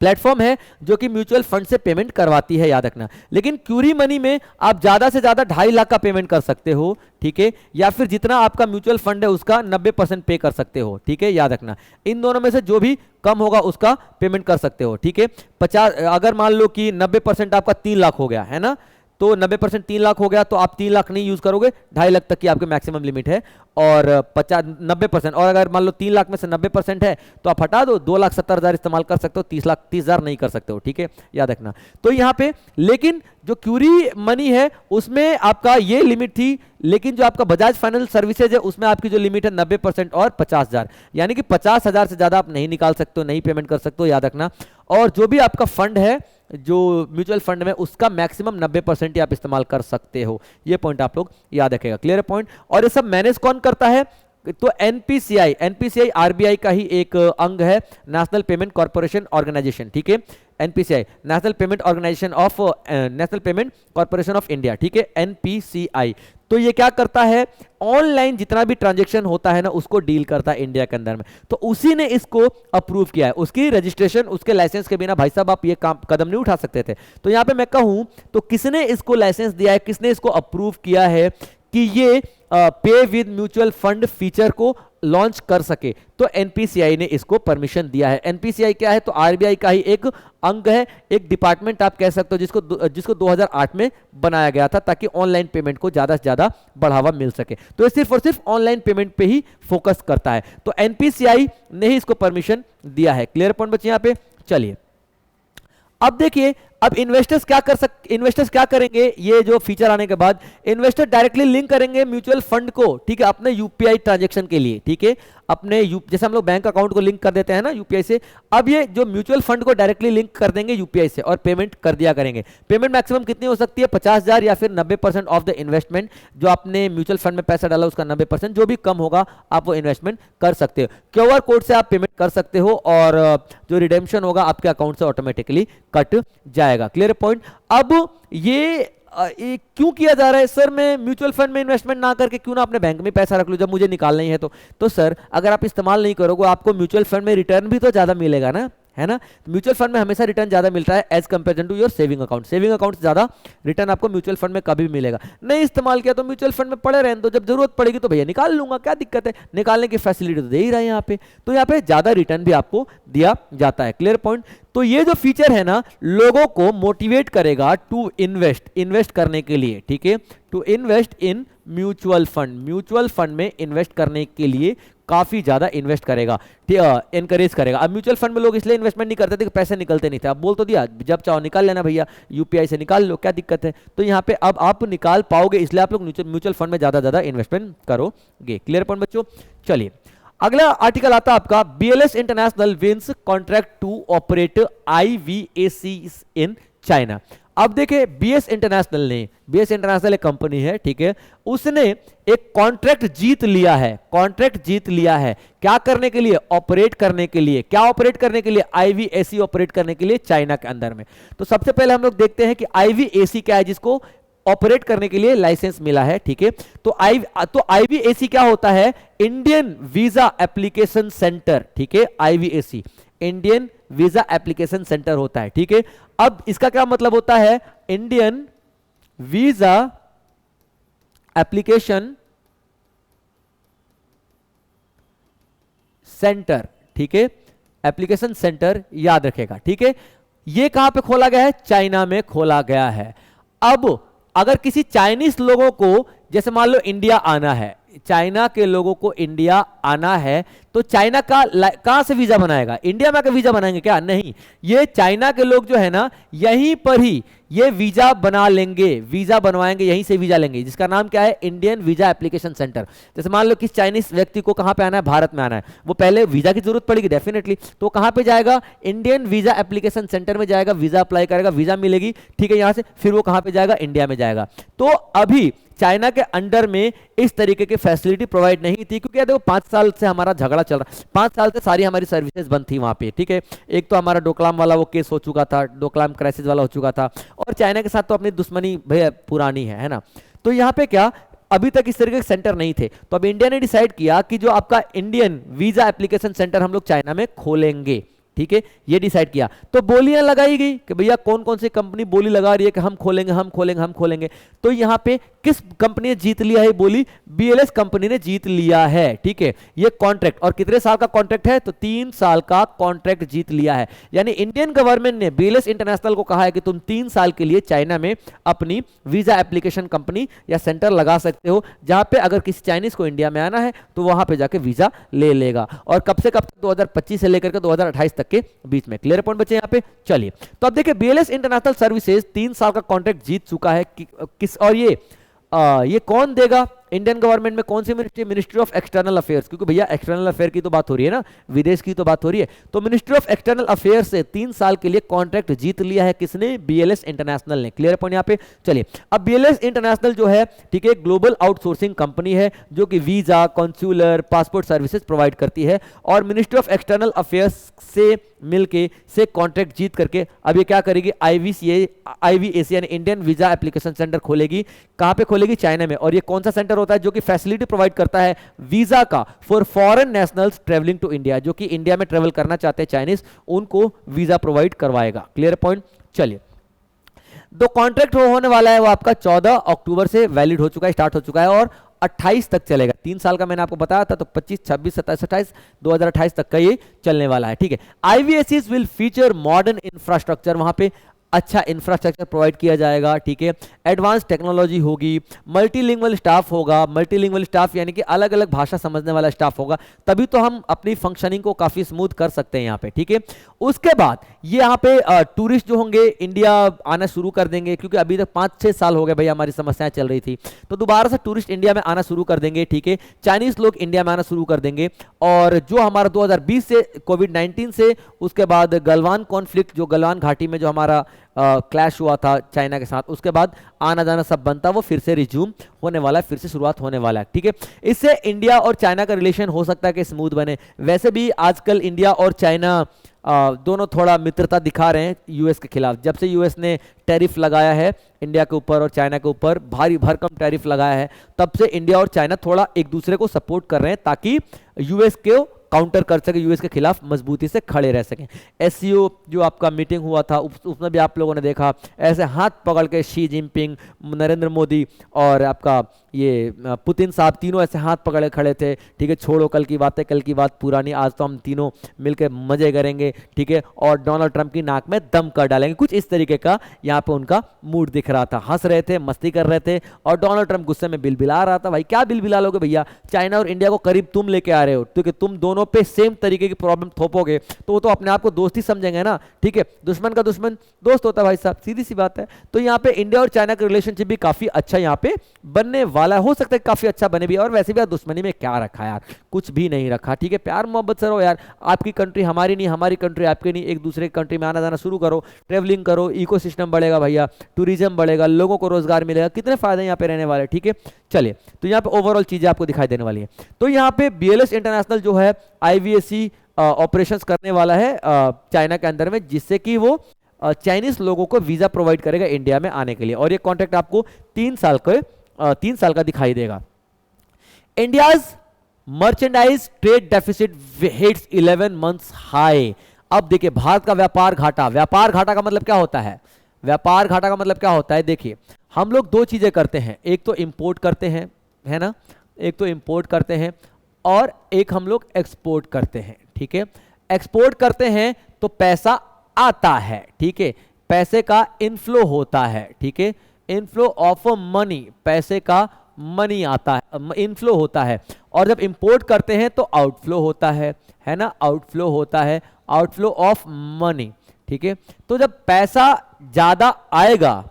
प्लेटफॉर्म है जो कि म्यूचुअल फंड से पेमेंट करवाती है, याद रखना। लेकिन क्यूरी मनी में आप ज्यादा से ज्यादा 2.5 लाख का पेमेंट कर सकते हो, ठीक है, या फिर जितना आपका म्यूचुअल फंड है उसका 90% पे कर सकते हो, ठीक है, याद रखना। इन दोनों में से जो भी कम होगा उसका पेमेंट कर सकते हो, ठीक है। 50, अगर मान लो कि 90% आपका 3 लाख हो गया है ना, तो 90% 3 लाख हो गया, तो आप 3 लाख नहीं यूज करोगे, 2.5 लाख तक की आपकी मैक्सिमम लिमिट है। और 90%, और अगर मान लो 3 लाख में से 90% है तो आप हटा दो, 2,70,000 इस्तेमाल कर सकते हो, 30,30,000 नहीं कर सकते हो, ठीक है, याद रखना। तो यहाँ पे लेकिन जो क्यूरी मनी है उसमें आपका ये लिमिट थी, लेकिन जो आपका बजाज फाइनेंशियल सर्विसेज है उसमें आपकी जो लिमिट है 90% और 50,000, यानी कि 50,000 से ज्यादा आप नहीं निकाल सकते हो, नहीं पेमेंट कर सकते हो, याद रखना। और जो भी आपका फंड है, जो म्यूचुअल फंड में, उसका मैक्सिमम 90% ही आप इस्तेमाल कर सकते हो। ये पॉइंट आप लोग याद रखेगा। Clear point. और ये सब मैनेज कौन करता है, तो एनपीसीआई, एनपीसीआई आरबीआई का ही एक अंग है, नेशनल पेमेंट कॉर्पोरेशन ऑर्गेनाइजेशन, ठीक है, NPCI, national payment organization of, national payment corporation of India, ठीक है, एनपीसीआई। तो ये क्या करता है, ऑनलाइन जितना भी ट्रांजैक्शन होता है ना उसको डील करता है इंडिया के अंदर में। तो उसी ने इसको अप्रूव किया है। उसकी रजिस्ट्रेशन, उसके लाइसेंस के बिना भाई साहब आप ये काम कदम नहीं उठा सकते थे। तो यहां पे मैं कहूं तो किसने इसको लाइसेंस दिया है, किसने इसको अप्रूव किया है कि ये पे विद म्यूचुअल फंड फीचर को लॉन्च कर सके, तो एनपीसीआई ने इसको परमिशन दिया है। एनपीसीआई क्या है, तो आरबीआई का ही एक अंग है, एक डिपार्टमेंट आप कह सकते हो, जिसको 2008 में बनाया गया था ताकि ऑनलाइन पेमेंट को ज्यादा से ज्यादा बढ़ावा मिल सके। तो ये सिर्फ और सिर्फ ऑनलाइन पेमेंट पे ही फोकस करता है। तो एनपीसीआई ने ही इसको परमिशन दिया है। क्लियर पॉइंट बच्चे यहाँ पे। चलिए अब देखिए, अब इन्वेस्टर्स क्या करेंगे, ये जो फीचर आने के बाद इन्वेस्टर डायरेक्टली लिंक करेंगे म्यूचुअल फंड को, ठीक है, अपने यूपीआई ट्रांजैक्शन के लिए, ठीक है, अपने जैसे हम लोग बैंक अकाउंट को लिंक कर देते हैं ना यूपीआई से, अब ये जो म्यूचुअल फंड को डायरेक्टली लिंक कर देंगे यूपीआई से और पेमेंट कर दिया करेंगे। पेमेंट मैक्सिमम कितनी हो सकती है, 50,000 या फिर 90% ऑफ द इन्वेस्टमेंट, जो आपने म्यूचुअल फंड में पैसा डाला उसका 90%, जो भी कम होगा आप वो इन्वेस्टमेंट कर सकते हो। क्यूआर कोड से आप पेमेंट कर सकते हो और जो रिडेम्पशन होगा आपके अकाउंट से ऑटोमेटिकली कट जाएगा। Clear point. अब ये क्यों किया जा रहा है, सर मैं म्यूचुअल फंड में इन्वेस्टमेंट ना करके क्यों ना अपने बैंक में पैसा रख लूं जब मुझे निकालना ही है। तो सर अगर आप इस्तेमाल नहीं करोगे आपको म्यूचुअल फंड में रिटर्न भी तो ज्यादा मिलेगा ना, है ना। म्यूचुअल फंड में हमेशा रिटर्न ज्यादा मिलता है as compare to your saving account. Saving account से ज्यादा रिटर्न आपको म्यूचुअल फंड में कभी भी मिलेगा। नहीं इस्तेमाल किया तो म्यूचुअल फंड में पड़े रहने दो, जब जरूरत पड़ेगी तो भैया निकाल लूंगा, क्या दिक्कत है, निकालने की फैसिलिटी तो दे ही रहे हैं यहाँ पे। तो यहाँ पे ज्यादा रिटर्न भी आपको दिया जाता है। Clear point. तो ये जो फीचर है ना लोगों को मोटिवेट करेगा टू इन्वेस्ट करने के लिए, ठीक है, to invest in mutual fund. Mutual fund में इन्वेस्ट करने के लिए काफी ज्यादा इन्वेस्ट करेगा, एनकरेज करेगा। अब म्यूचुअल फंड में लोग इसलिए इन्वेस्टमेंट नहीं करते थे कि पैसे निकलते नहीं थे। अब बोल तो दिया जब चाहो निकाल लेना भैया, यूपीआई से निकाल लो, क्या दिक्कत है। तो यहाँ पे अब आप निकाल पाओगे, इसलिए आप लोग म्यूचुअल फंड में ज्यादा इन्वेस्टमेंट करोगे। क्लियर पॉइंट बच्चों। चलिए अगला आर्टिकल आता है आपका, BLS international wins contract to operate IVAC in China. अब देखिए बीएस इंटरनेशनल एक कंपनी है, ठीक है, उसने एक कॉन्ट्रैक्ट जीत लिया है। क्या करने के लिए, ऑपरेट करने के लिए। क्या ऑपरेट करने के लिए, आईवीएसी ऑपरेट करने के लिए चाइना के अंदर में। तो सबसे पहले हम लोग देखते हैं कि आईवीएसी क्या है, जिसको ऑपरेट करने के लिए लाइसेंस मिला है, ठीक है। तो आईवीएसी क्या होता है? इंडियन वीजा एप्लीकेशन सेंटर, ठीक है। आईवीएसी इंडियन वीजा एप्लीकेशन सेंटर होता है, ठीक है। अब इसका क्या मतलब होता है? इंडियन वीजा एप्लीकेशन सेंटर, ठीक है। एप्लीकेशन सेंटर याद रखेगा, ठीक है। ये कहां पे खोला गया है? चाइना में खोला गया है। अब अगर किसी चाइनीज लोगों को, जैसे मान लो इंडिया आना है, चाइना के लोगों को इंडिया आना है, तो चाइना का कहां से वीजा बनाएगा? इंडिया में आकर वीजा बनाएंगे क्या? नहीं, ये चाइना के लोग जो है ना, यहीं पर ही ये वीजा बना लेंगे, वीजा बनवाएंगे, यहीं से वीजा लेंगे, जिसका नाम क्या है? Indian visa application centre. जैसे मान लो किस चाइनीज व्यक्ति को कहां पे आना है? भारत में आना है, वो पहले वीजा की जरूरत पड़ेगी डेफिनेटली, तो कहां पे जाएगा? इंडियन वीजा एप्लीकेशन सेंटर में जाएगा, वीजा अप्लाई करेगा, वीजा मिलेगी, ठीक है। यहां से फिर वो कहां पे जाएगा? इंडिया में जाएगा। तो अभी चाइना के अंडर में इस तरीके की फैसिलिटी प्रोवाइड नहीं थी, क्योंकि देखो 5 साल से हमारा झगड़ा चल रहा है, 5 साल से सारी हमारी सर्विसेज बंद थी वहां पे, ठीक है। एक तो हमारा डोकलाम वाला वो केस हो चुका था, डोकलाम क्राइसिस वाला हो चुका था, और चाइना के साथ तो अपनी दुश्मनी भैया पुरानी है ना। तो यहाँ पे क्या, अभी तक इस तरीके के सेंटर नहीं थे, तो अब इंडिया ने डिसाइड किया कि जो आपका इंडियन वीजा एप्लीकेशन सेंटर हम लोग चाइना में खोलेंगे, ठीक है। ये डिसाइड किया, तो बोलियां लगाई गई कि भैया कौन कौन सी कंपनी बोली लगा रही है कि हम खोलेंगे हम खोलेंगे हम खोलेंगे। तो यहां पे किस कंपनी ने जीत लिया है बोली? बीएलएस कंपनी ने जीत लिया है, ठीक है। ये कॉन्ट्रैक्ट, और कितने साल का कॉन्ट्रैक्ट है? तो 3 साल का कॉन्ट्रैक्ट जीत लिया है। यानी इंडियन गवर्नमेंट ने बीएलएस इंटरनेशनल को कहा है कि तुम 3 साल के लिए चाइना में अपनी वीजा एप्लीकेशन कंपनी या सेंटर लगा सकते हो, जहां पे अगर किसी चाइनीज को इंडिया में आना है तो वहां पे जाके वीजा ले लेगा, और कब से कब तक? 2025 से लेकर के 2028 तक के बीच में। क्लियर पॉइंट बच्चे यहाँ पे? चलिए, तो अब देखिए बीएलएस इंटरनेशनल सर्विसेज 3 साल का कॉन्ट्रैक्ट जीत चुका है किस, और ये कौन देगा? इंडियन गवर्नमेंट में कौन सी ministry? Ministry of external affairs, क्योंकि भैया एक्सटर्नल अफेयर की तो बात हो रही है ना, विदेश की तो बात हो रही है। तो मिनिस्ट्री ऑफ एक्सटर्नल अफेयर से 3 साल के लिए कॉन्ट्रैक्ट जीत लिया है किसने? बीएलएस इंटरनेशनल ने। क्लियर पॉइंट यहाँ पे? चलिए, अब बीएलएस इंटरनेशनल जो है, ठीक है, ग्लोबल आउटसोर्सिंग कंपनी है जो कि visa, consular, passport services provide करती है, और मिनिस्ट्री ऑफ एक्सटर्नल अफेयर्स से मिलके से कॉन्ट्रैक्ट जीत करके अब ये क्या करेगी? आईवीएसी यानी इंडियन वीजा एप्लीकेशन सेंटर खोलेगी। कहां पे खोलेगी? चाइना में। और ये कौन सा सेंटर होता है? जो कि फैसिलिटी प्रोवाइड करता है वीजा का for foreign nationals travelling to India, जो कि इंडिया में ट्रेवल करना चाहते हैं चाइनीज, उनको वीजा प्रोवाइड करवाएगा। Clear point? चलिए, तो कॉन्ट्रैक्ट होने वाला है वो आपका 14 अक्टूबर से वैलिड हो चुका है, स्टार्ट हो चुका है, और 28 तक चलेगा। 3 साल का मैंने आपको बताया था, तो 25, 26, 27, 28, 2028 तक का ये चलने वाला है, ठीक है। आईवीएसीज विल फीचर मॉडर्न इंफ्रास्ट्रक्चर, वहां पे अच्छा इंफ्रास्ट्रक्चर प्रोवाइड किया जाएगा, ठीक है। एडवांस टेक्नोलॉजी होगी, मल्टीलिंगुअल स्टाफ होगा। मल्टीलिंगुअल स्टाफ यानी कि अलग अलग भाषा समझने वाला स्टाफ होगा, तभी तो हम अपनी फंक्शनिंग को काफी स्मूथ कर सकते हैं यहाँ पे, ठीक है। उसके बाद ये यहाँ पे टूरिस्ट जो होंगे इंडिया आना शुरू कर देंगे, क्योंकि अभी तक 5-6 साल हो गए भैया हमारी समस्याएं चल रही थी, तो दोबारा से टूरिस्ट इंडिया में आना शुरू कर देंगे, ठीक है। चाइनीज लोग इंडिया में आना शुरू कर देंगे, और जो हमारा 2020 से कोविड-19 से उसके बाद गलवान कॉन्फ्लिक्ट, जो गलवान घाटी में जो हमारा क्लैश हुआ था चाइना के साथ, उसके बाद आना जाना सब बनता, वो फिर से रिज्यूम होने वाला है, फिर से शुरुआत होने वाला है, ठीक है। इससे इंडिया और चाइना का रिलेशन हो सकता है कि स्मूथ बने। वैसे भी आजकल इंडिया और चाइना दोनों थोड़ा मित्रता दिखा रहे हैं यूएस के खिलाफ। जब से यूएस ने टैरिफ लगाया है इंडिया के ऊपर और चाइना के ऊपर, भारी भरकम टैरिफ लगाया है, तब से इंडिया और चाइना थोड़ा एक दूसरे को सपोर्ट कर रहे हैं, ताकि यूएस के काउंटर कर सके, यूएस के खिलाफ मजबूती से खड़े रह सकें। एससीओ जो आपका मीटिंग हुआ था, उसमें भी आप लोगों ने देखा, ऐसे हाथ पकड़ के शी जिनपिंग, नरेंद्र मोदी और आपका ये पुतिन साहब, तीनों ऐसे हाथ पकड़े खड़े थे, ठीक है। छोड़ो कल की बातें, कल की बात पुरानी, आज तो हम तीनों मिलकर मजे करेंगे, ठीक है, और डोनाल्ड ट्रंप की नाक में दम कर डालेंगे। कुछ इस तरीके का यहाँ पे उनका मूड दिख रहा था, हंस रहे थे, मस्ती कर रहे थे, और डोनाल्ड ट्रंप गुस्से में बिलबिला रहा था। भाई क्या बिलबिला लोगे भैया, चाइना और इंडिया को करीब तुम लेके आ रहे हो, क्योंकि तुम दोनों पे सेम तरीके की प्रॉब्लम थोपोगे तो वो तो अपने आप को दोस्त ही समझेंगे ना, ठीक है। दुश्मन का दुश्मन दोस्त होता है भाई साहब, सीधी सी बात है। तो यहाँ पे इंडिया और चाइना का रिलेशनशिप भी काफी अच्छा यहाँ पे बनने वाला, हो सकता है काफी अच्छा बने भी। और वैसे भी यार दुश्मनी में क्या रखा यार, कुछ भी नहीं रखा, ठीक है। प्यार मोहब्बत से रहो यार, आपकी कंट्री हमारी नहीं, हमारी कंट्री आपकी नहीं, एक दूसरे की कंट्री में आना जाना शुरू करो, ट्रेवलिंग करो, इकोसिस्टम बढ़ेगा भैया, टूरिज्म बढ़ेगा, लोगों को रोजगार मिलेगा, कितने फायदे यहाँ पे रहने वाले, ठीक है। चलिए, तो यहाँ पे ओवरऑल चीजें आपको दिखाई देने वाली है। तो यहाँ पे बीएलएस इंटरनेशनल जो है आईवीएसी ऑपरेशंस करने वाला है चाइना के अंदर में, जिससे कि वो चाइनीज लोगों को वीजा प्रोवाइड करेगा इंडिया में आने के लिए, और ये कॉन्ट्रैक्ट आपको 3 साल का दिखाई देगा। India's merchandise trade deficit hits 11 months high. अब देखिए भारत का व्यापार घाटा, व्यापार घाटा का मतलब क्या होता है, व्यापार घाटा का मतलब क्या होता है, देखिए हम लोग दो चीजें करते हैं, एक तो इंपोर्ट करते हैं, है ना, एक तो इंपोर्ट करते हैं और एक हम लोग एक्सपोर्ट करते हैं, ठीक है। एक्सपोर्ट करते हैं तो पैसा आता है, ठीक है, पैसे का इनफ्लो होता है, ठीक है, इनफ्लो ऑफ मनी, पैसे का मनी आता है, इनफ्लो होता है। और जब इंपोर्ट करते हैं तो आउटफ्लो होता है ना, आउटफ्लो होता है, आउटफ्लो ऑफ मनी, ठीक है। तो जब पैसा ज्यादा आएगा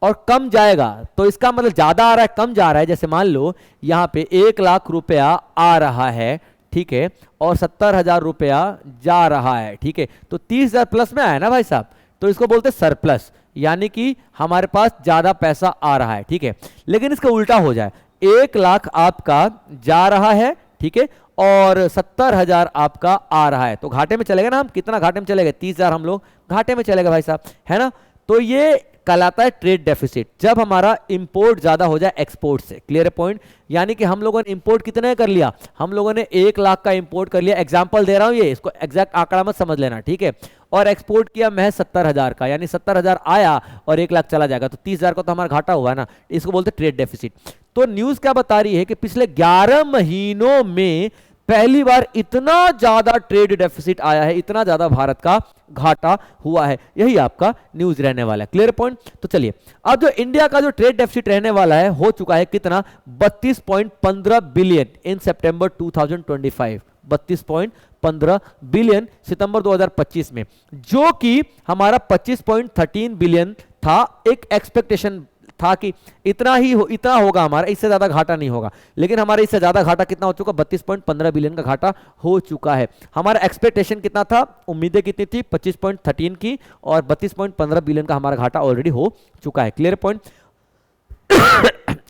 और कम जाएगा तो इसका मतलब ज्यादा आ रहा है कम जा रहा है, जैसे मान लो यहाँ पे 1 लाख रुपया आ रहा है, ठीक है, और 70,000 रुपया जा रहा है, ठीक है, तो 30,000 प्लस में आया ना भाई साहब, तो इसको बोलते हैं सरप्लस, यानी कि हमारे पास ज्यादा पैसा आ रहा है, ठीक है। लेकिन इसका उल्टा हो जाए, 1 लाख आपका जा रहा है, ठीक है, और 70,000 आपका आ रहा है, तो घाटे में चलेगा ना, हम कितना घाटे में चलेगा, 30,000 हम लोग घाटे में चलेगा भाई साहब, है ना। तो ये कहलाता है ट्रेड डेफिसिट, जब हमारा इंपोर्ट ज्यादा हो जाए एक्सपोर्ट से, क्लियर है पॉइंट। यानी कि हम लोगों ने इंपोर्ट कितने कर लिया, हम लोगों ने 1 लाख का इंपोर्ट कर लिया, एग्जांपल दे रहा हूं, ये इसको एग्जैक्ट आंकड़ा मत समझ लेना, ठीक है, और एक्सपोर्ट किया महज 70,000 का, यानी 70,000 आया और 1 लाख चला जाएगा, तो 30,000 का तो हमारा घाटा हुआ ना, इसको बोलते ट्रेड डेफिसिट। तो न्यूज क्या बता रही है कि पिछले 11 महीनों में पहली बार इतना ज्यादा ट्रेड डेफिसिट आया है, इतना ज्यादा भारत का घाटा हुआ है, यही आपका न्यूज रहने वाला है, क्लियर पॉइंट। तो चलिए अब जो इंडिया का जो ट्रेड डेफिसिट रहने वाला है हो चुका है कितना, 32.15 बिलियन इन सितंबर 2025, 32.15 बिलियन सितंबर 2025 में, जो कि हमारा 25.13 बिलियन था। एक एक्सपेक्टेशन था कि इतना होगा हमारा, इससे ज्यादा घाटा नहीं होगा, लेकिन हमारा इससे ज्यादा घाटा कितना हो चुका, 32.15 बिलियन का घाटा हो चुका है। हमारा एक्सपेक्टेशन कितना था, उम्मीदें कितनी थी, 25.13 की, और 32.15 बिलियन का हमारा घाटा ऑलरेडी हो चुका है, क्लियर पॉइंट।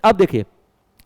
अब देखिए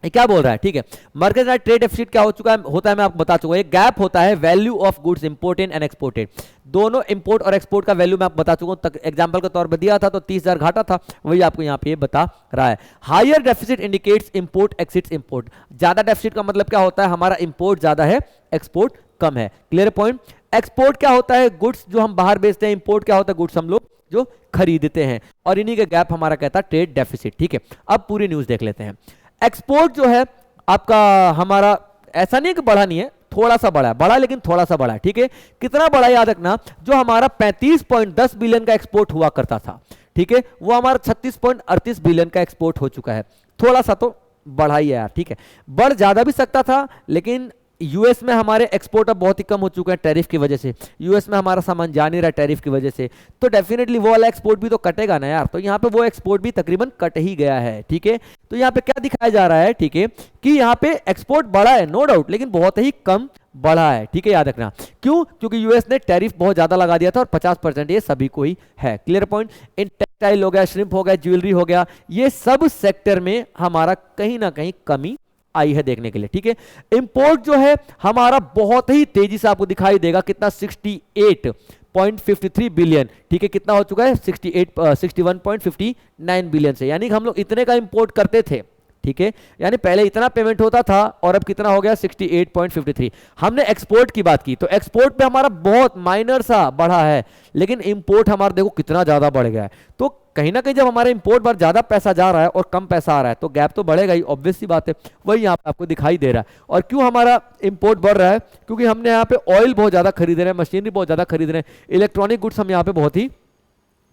ये क्या बोल रहा है, ठीक है, मर्केंडाइज ट्रेड डेफिसिट क्या हो चुका है, होता है मैं आपको बता चुका हूं, एक गैप होता है value of goods imported and exported, दोनों इंपोर्ट और एक्सपोर्ट का वैल्यू मैं आपको बता चुका हूं, एग्जांपल के तौर पर दिया था तो 30,000 घाटा था, वही आपको यहां पे बता रहा है। Higher deficit indicates import exceeds import, ज्यादा डेफिसिट का मतलब क्या होता है, हमारा इंपोर्ट ज्यादा है एक्सपोर्ट कम है, क्लियर पॉइंट। एक्सपोर्ट क्या होता है, गुड्स जो हम बाहर बेचते हैं, इंपोर्ट क्या होता है, गुड्स हम लोग जो खरीदते हैं, और इन्हीं का गैप हमारा कहता है ट्रेड डेफिसिट, ठीक है। अब पूरी न्यूज देख लेते हैं। एक्सपोर्ट जो है आपका हमारा ऐसा नहीं कि बढ़ा नहीं है, थोड़ा सा बढ़ा है, बढ़ा लेकिन थोड़ा सा बढ़ा है, ठीक है। कितना बढ़ा याद रखना, जो हमारा 35.10 बिलियन का एक्सपोर्ट हुआ करता था, ठीक है, वो हमारा 36.38 बिलियन का एक्सपोर्ट हो चुका है, थोड़ा सा तो बढ़ा ही है यार, ठीक है। बढ़ ज्यादा भी सकता था, लेकिन यूएस में हमारे एक्सपोर्ट अब बहुत ही कम हो चुके हैं टैरिफ की वजह से, यूएस में हमारा सामान जा नहीं रहा टैरिफ की वजह से, तो डेफिनेटली वो वाला एक्सपोर्ट भी तो कटेगा ना यार, तो यहाँ पे वो एक्सपोर्ट भी तकरीबन कट ही गया है, ठीक है। तो यहाँ पे क्या दिखाया जा रहा है, ठीक है, कि यहाँ पे एक्सपोर्ट बढ़ा है नो डाउट, लेकिन बहुत ही कम बढ़ा है, ठीक है, याद रखना। क्यों, क्योंकि यूएस ने टैरिफ बहुत ज्यादा लगा दिया था, और 50% ये सभी को ही है, क्लियर पॉइंट। इन टेक्सटाइल हो गया, श्रिम्प हो गया, ज्वेलरी हो गया, ये सब सेक्टर में हमारा कहीं ना कहीं कमी आई है देखने के लिए, ठीक है। इंपोर्ट जो है हमारा बहुत ही तेजी से आपको दिखाई देगा, कितना 68.53 बिलियन, ठीक है, कितना हो चुका है 61.59 बिलियन से, यानी कि हम लोग इतने का इंपोर्ट करते थे, ठीक है, यानी पहले इतना पेमेंट होता था और अब कितना हो गया 68.53। हमने एक्सपोर्ट की बात की तो एक्सपोर्ट पे हमारा बहुत माइनर सा बढ़ा है, लेकिन इंपोर्ट हमारा देखो कितना ज्यादा बढ़ गया है। तो कहीं ना कहीं जब हमारे इंपोर्ट पर ज्यादा पैसा जा रहा है और कम पैसा आ रहा है तो गैप तो बढ़ेगा ही, ऑब्वियस सी बात है, वही यहाँ पे आपको दिखाई दे रहा है। और क्यों हमारा इंपोर्ट बढ़ रहा है, क्योंकि हमने यहाँ पे ऑयल बहुत ज्यादा खरीद रहे हैं, मशीनरी बहुत ज्यादा खरीद रहे हैं, इलेक्ट्रॉनिक गुड्स हम यहाँ पे बहुत ही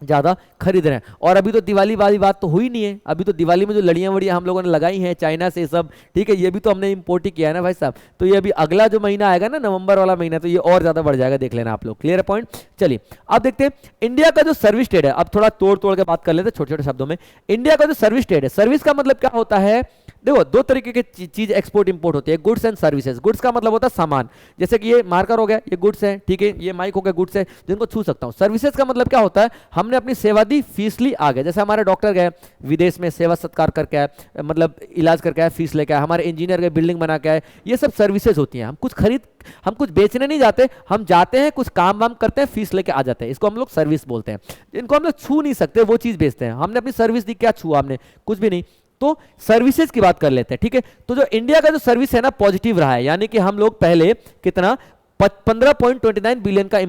ज्यादा खरीद रहे हैं। और अभी तो दिवाली वाली बात तो हुई नहीं है, अभी तो दिवाली में जो लड़ियां वड़ियां हम लोगों ने लगाई हैं चाइना से सब, ठीक है, ये भी तो हमने इंपोर्ट ही किया है ना भाई साहब। तो ये अभी अगला जो महीना आएगा ना, नवंबर वाला महीना, तो ये और ज्यादा बढ़ जाएगा, देख लेना आप लोग, क्लियर पॉइंट। चलिए अब देखते हैं इंडिया का जो सर्विस ट्रेड है, अब थोड़ा तोड़ तोड़ के बात कर लेते हैं छोटे छोटे शब्दों में। इंडिया का जो सर्विस ट्रेड है, सर्विस का मतलब क्या होता है, देखो दो तरीके की चीज एक्सपोर्ट इंपोर्ट होती है, गुड्स एंड सर्विसेज। गुड्स का मतलब होता है सामान, जैसे कि ये मार्कर हो गया, ये गुड्स है, ठीक है, ये माइक हो गया गुड्स है जिनको छू सकता हूं। सर्विसेज का मतलब क्या होता है, हमने हमने अपनी सेवा दी, फीस ली, आ गए। जैसे हमारे डॉक्टर गए विदेश में, सेवा सत्कार करके आए, मतलब इलाज करके आए, फीस लेके आए। हमारे इंजीनियर गए बिल्डिंग बना के आए। ये सब सर्विसेज होती हैं। हम कुछ बेचने नहीं जाते, हम जाते हैं, कुछ काम वाम करते हैं, फीस लेके आ जाते हैं। इसको हम लोग सर्विस बोलते हैं। इनको हम लोग छू नहीं सकते, वो चीज बेचते हैं। हमने अपनी सर्विस दी, क्या छुआ हमने? कुछ भी नहीं। तो सर्विसेज की बात कर लेते हैं, ठीक है। तो जो इंडिया का जो सर्विस है ना, पॉजिटिव रहा है, यानी कि हम लोग पहले कितना 15.29 बिलियन का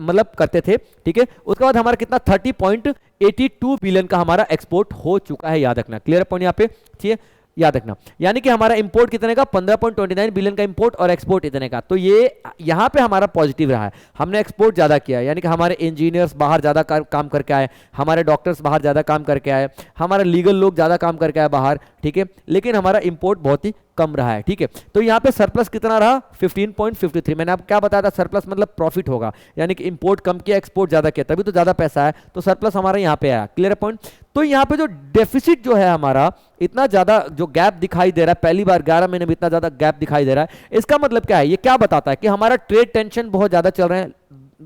मतलब करते थे, ठीक है। उसके बाद हमारा कितना 30.82 बिलियन का हमारा एक्सपोर्ट हो चुका है, याद रखना। क्लियर पॉइंट यहाँ पे, ठीक है, याद रखना। यानी कि हमारा इंपोर्ट कितने का, 15.29 बिलियन का इंपोर्ट, और एक्सपोर्ट इतने का। तो ये यहां पे हमारा पॉजिटिव रहा है, हमने एक्सपोर्ट ज्यादा किया, यानी कि हमारे इंजीनियर्स बाहर ज्यादा काम करके आए, हमारे डॉक्टर्स बाहर ज्यादा काम करके आए, हमारे लीगल लोग ज्यादा काम करके आए बाहर, ठीक है। लेकिन हमारा इंपोर्ट बहुत ही कम रहा है, ठीक है। तो यहाँ पे सरप्लस कितना रहा, 15.53। मैंने आपको क्या बताया था, सरप्लस मतलब प्रॉफिट होगा, यानी कि इंपोर्ट कम किया, एक्सपोर्ट ज्यादा किया, तभी तो ज्यादा पैसा है, तो सरप्लस हमारा यहाँ पे आया। Clear point. तो यहाँ पे जो डेफिसिट जो है हमारा, इतना ज्यादा जो गैप दिखाई दे रहा है, पहली बार 11 महीने में इतना ज्यादा गैप दिखाई दे रहा है, इसका मतलब क्या है? ये क्या बताता है कि हमारा ट्रेड टेंशन बहुत ज्यादा चल रहे हैं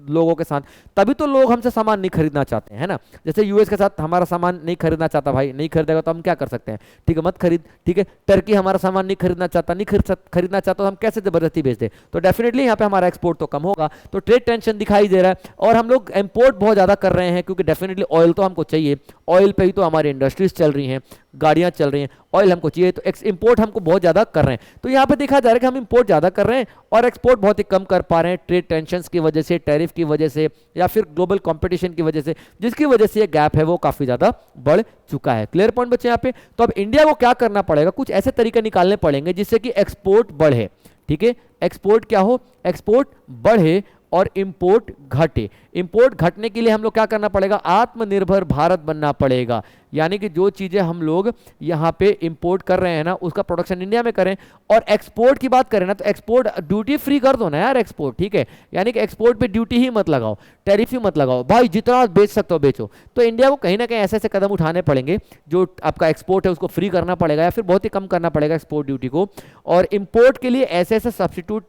लोगों के साथ, तभी तो लोग हमसे सामान नहीं खरीदना चाहते हैं ना। जैसे यूएस के साथ हमारा सामान नहीं खरीदना चाहता, भाई नहीं खरीदेगा तो हम क्या कर सकते हैं, ठीक है, मत खरीद, ठीक है। टर्की हमारा सामान नहीं खरीदना चाहता, नहीं खरीदना चाहता, तो हम कैसे जबरदस्ती बेच दे? तो डेफिनेटली यहाँ पे हमारा एक्सपोर्ट तो कम होगा, तो ट्रेड टेंशन दिखाई दे रहा है। और हम लोग इंपोर्ट बहुत ज्यादा कर रहे हैं, क्योंकि डेफिनेटली ऑयल तो हमको चाहिए, ऑयल पे ही तो हमारी इंडस्ट्रीज चल रही हैं, गाड़ियां चल रही हैं, ऑयल हमको चाहिए, तो इंपोर्ट हमको बहुत ज्यादा कर रहे हैं। तो यहाँ पे देखा जा रहा है कि हम इंपोर्ट ज्यादा कर रहे हैं और एक्सपोर्ट बहुत ही कम कर पा रहे हैं, ट्रेड टेंशंस की वजह से, टैरिफ की वजह से, या फिर ग्लोबल कंपटीशन की वजह से, जिसकी वजह से ये गैप है वो काफी ज्यादा बढ़ चुका है। क्लियर पॉइंट बच्चे यहाँ पे। तो अब इंडिया को क्या करना पड़ेगा, कुछ ऐसे तरीके निकालने पड़ेंगे जिससे कि एक्सपोर्ट बढ़े, ठीक है। एक्सपोर्ट क्या हो, एक्सपोर्ट बढ़े और इंपोर्ट घटे। इंपोर्ट घटने के लिए हम लोग क्या करना पड़ेगा, आत्मनिर्भर भारत बनना पड़ेगा, यानी कि जो चीजें हम लोग यहाँ पे इंपोर्ट कर रहे हैं ना, उसका प्रोडक्शन इंडिया में करें। और एक्सपोर्ट की बात करें ना, तो एक्सपोर्ट ड्यूटी फ्री कर दो ना यार, एक्सपोर्ट, ठीक है। यानी कि एक्सपोर्ट पे ड्यूटी ही मत लगाओ, टैरिफ ही मत लगाओ, भाई जितना बेच सकते हो बेचो। तो इंडिया को कहीं ना कहीं ऐसे ऐसे कदम उठाने पड़ेंगे, जो आपका एक्सपोर्ट है उसको फ्री करना पड़ेगा, या फिर बहुत ही कम करना पड़ेगा एक्सपोर्ट ड्यूटी को। और इंपोर्ट के लिए ऐसे ऐसे सब्स्टिट्यूट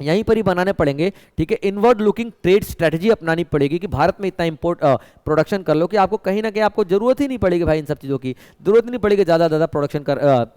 यहीं पर ही बनाने पड़ेंगे, ठीक है। इनवर्ड लुकिंग ट्रेड स्ट्रेटजी अपनानी पड़ेगी कि भारत में इतना इंपोर्ट प्रोडक्शन कर लो कि आपको कहीं ना कहीं आपको जरूरत ही नहीं पड़ेगी, भाई इन सब चीज़ों की जरूरत नहीं पड़ेगी ज़्यादा प्रोडक्शन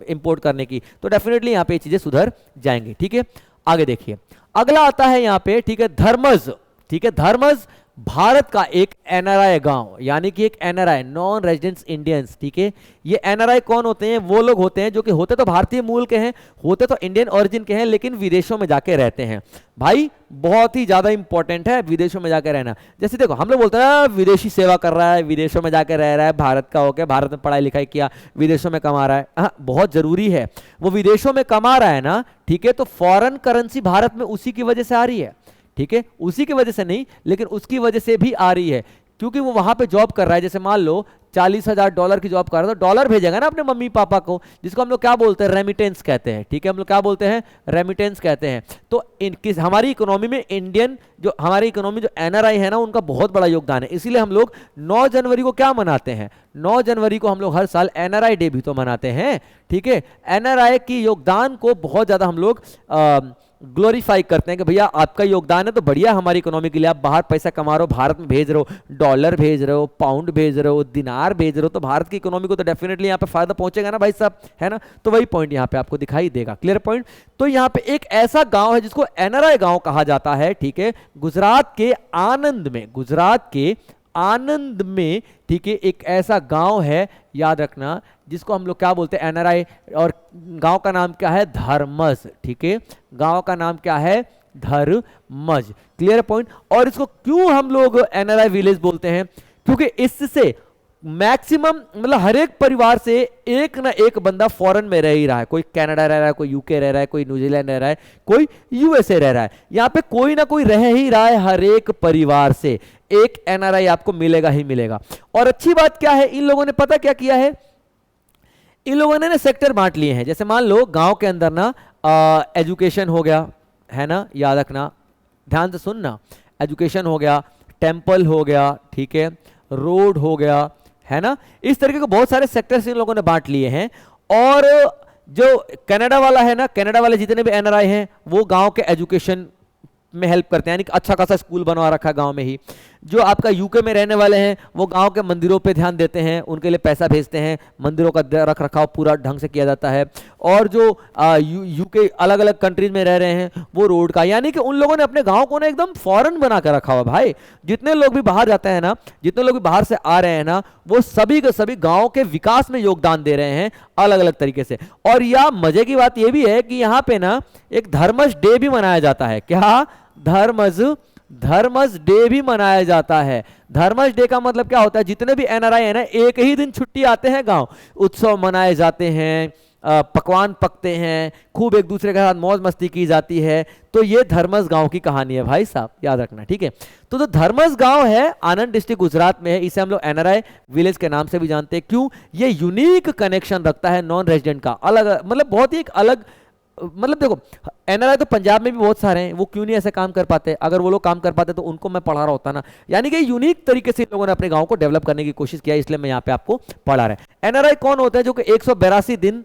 इंपोर्ट करने की। तो डेफिनेटली यहाँ पे ये चीज़ें सुधर जाएंगी, ठीक है। आगे देखिए, अगला आता है यहाँ पे, ठीक है, धर्मज, ठीक है। धर्मज भारत का एक एनआरआई गांव, यानी कि एक एनआरआई, नॉन रेजिडेंट्स इंडियंस, ठीक है। ये एनआरआई कौन होते हैं? वो लोग होते हैं जो कि होते तो भारतीय मूल के हैं, होते तो इंडियन ओरिजिन के हैं, लेकिन विदेशों में जाके रहते हैं। भाई बहुत ही ज्यादा इंपॉर्टेंट है विदेशों में जाकर रहना। जैसे देखो, हम लोग बोलते हैं विदेशी सेवा कर रहा है, विदेशों में जाकर रह रहा है, भारत का होकर, भारत में पढ़ाई लिखाई किया, विदेशों में कमा रहा है। हाँ, बहुत जरूरी है। वो विदेशों में कमा रहा है ना, ठीक है, तो फॉरेन करेंसी भारत में उसी की वजह से आ रही है, ठीक है। उसी की वजह से नहीं, लेकिन उसकी वजह से भी आ रही है, क्योंकि वो वहां पे जॉब कर रहा है। जैसे मान लो $40,000 की जॉब कर रहा है, तो डॉलर भेजेगा ना अपने मम्मी पापा को, जिसको हम लोग क्या बोलते हैं, रेमिटेंस कहते हैं, ठीक है। हम लोग क्या बोलते हैं, रेमिटेंस कहते हैं। तो हमारी इकोनॉमी में हमारी इकोनॉमी जो एनआरआई है ना, उनका बहुत बड़ा योगदान है। इसीलिए हम लोग 9 जनवरी को क्या मनाते हैं, 9 जनवरी को हम लोग हर साल एनआरआई डे भी तो मनाते हैं, ठीक है। एनआरआई की योगदान को बहुत ज्यादा हम लोग ग्लोरीफाई करते हैं कि भैया आपका योगदान है तो बढ़िया हमारी इकोनॉमी के लिए, आप बाहर पैसा कमा रहे हो, भारत में भेज रहे हो, डॉलर भेज रहे हो, पाउंड भेज रहे हो, दिनार भेज रहे हो, तो भारत की इकोनॉमी को तो डेफिनेटली यहाँ पे फायदा पहुंचेगा ना भाई साहब, है ना। तो वही पॉइंट यहाँ पे आपको दिखाई देगा। Clear point. तो यहाँ पे एक ऐसा गांव है जिसको एनआरआई गांव कहा जाता है, ठीक है, गुजरात के आनंद में, गुजरात के आनंद में, ठीक है, एक ऐसा गांव है, याद रखना, जिसको हम लोग क्या बोलते हैं, एनआरआई। और गांव का नाम क्या है, धर्मज, ठीक है। गांव का नाम क्या है, धर्मज। Clear point. और इसको क्यों हम लोग एनआरआई विलेज बोलते हैं, क्योंकि इससे मैक्सिमम मतलब हर एक परिवार से एक ना एक बंदा फॉरेन में रह ही रहा है। कोई कनाडा रह रहा है, कोई यूके रह रहा है, कोई न्यूजीलैंड रह रहा है, कोई यूएसए रह रहा है। यहाँ पे कोई ना कोई रह ही रहा है, हर एक परिवार से एक एनआरआई आपको मिलेगा ही मिलेगा। और अच्छी बात क्या है, इन लोगों ने पता क्या किया है, इन लोगों ने ना सेक्टर बांट लिए हैं। जैसे मान लो गांव के अंदर ना एजुकेशन हो गया, है ना, याद रखना, ध्यान से सुनना, एजुकेशन हो गया, टेम्पल हो गया, ठीक है, रोड हो गया, है ना। इस तरीके के बहुत सारे सेक्टर्स इन लोगों ने बांट लिए हैं। और जो कनाडा वाला है ना, कनाडा वाले जितने भी एनआरआई हैं, वो गांव के एजुकेशन में हेल्प करते हैं, यानी कि अच्छा खासा स्कूल बनवा रखा है गांव में ही। जो आपका यूके में रहने वाले हैं वो गांव के मंदिरों पे ध्यान देते हैं, उनके लिए पैसा भेजते हैं, मंदिरों का रख रखाव पूरा ढंग से किया जाता है। और जो यूके अलग अलग कंट्रीज में रह रहे हैं वो रोड का, यानी कि उन लोगों ने अपने गांव को ना एकदम फॉरेन बना कर रखा हुआ भाई। जितने लोग भी बाहर जाते हैं ना, जितने लोग भी बाहर से आ रहे हैं ना, वो सभी के सभी गांव के विकास में योगदान दे रहे हैं अलग अलग तरीके से। और यह मजे की बात यह भी है कि यहाँ पे ना एक धर्मज डे भी मनाया जाता है। क्या? धर्मज डे भी मनाया जाता है। धर्मज डे का मतलब क्या होता है? जितने भी एनआरआई है ना, एक ही दिन छुट्टी आते हैं गांव, उत्सव मनाए जाते हैं, पकवान पकते हैं, खूब एक दूसरे के साथ मौज मस्ती की जाती है। तो ये धर्मज गांव की कहानी है भाई साहब, याद रखना, ठीक है। तो जो धर्मज गांव है आनंद डिस्ट्रिक्ट गुजरात में है, इसे हम लोग एनआरआई विलेज के नाम से भी जानते हैं। क्यों? ये यूनिक कनेक्शन रखता है नॉन रेजिडेंट का, अलग मतलब बहुत ही एक अलग, मतलब देखो एनआरआई तो पंजाब में भी बहुत सारे हैं, वो क्यों नहीं ऐसे काम कर पाते? अगर वो लोग काम कर पाते तो उनको मैं पढ़ा रहा होता ना। यानी कि यूनिक तरीके से लोगों ने अपने गांव को डेवलप करने की कोशिश किया, इसलिए मैं यहाँ पे आपको पढ़ा रहा है। एनआरआई कौन होता है? जो कि 182 दिन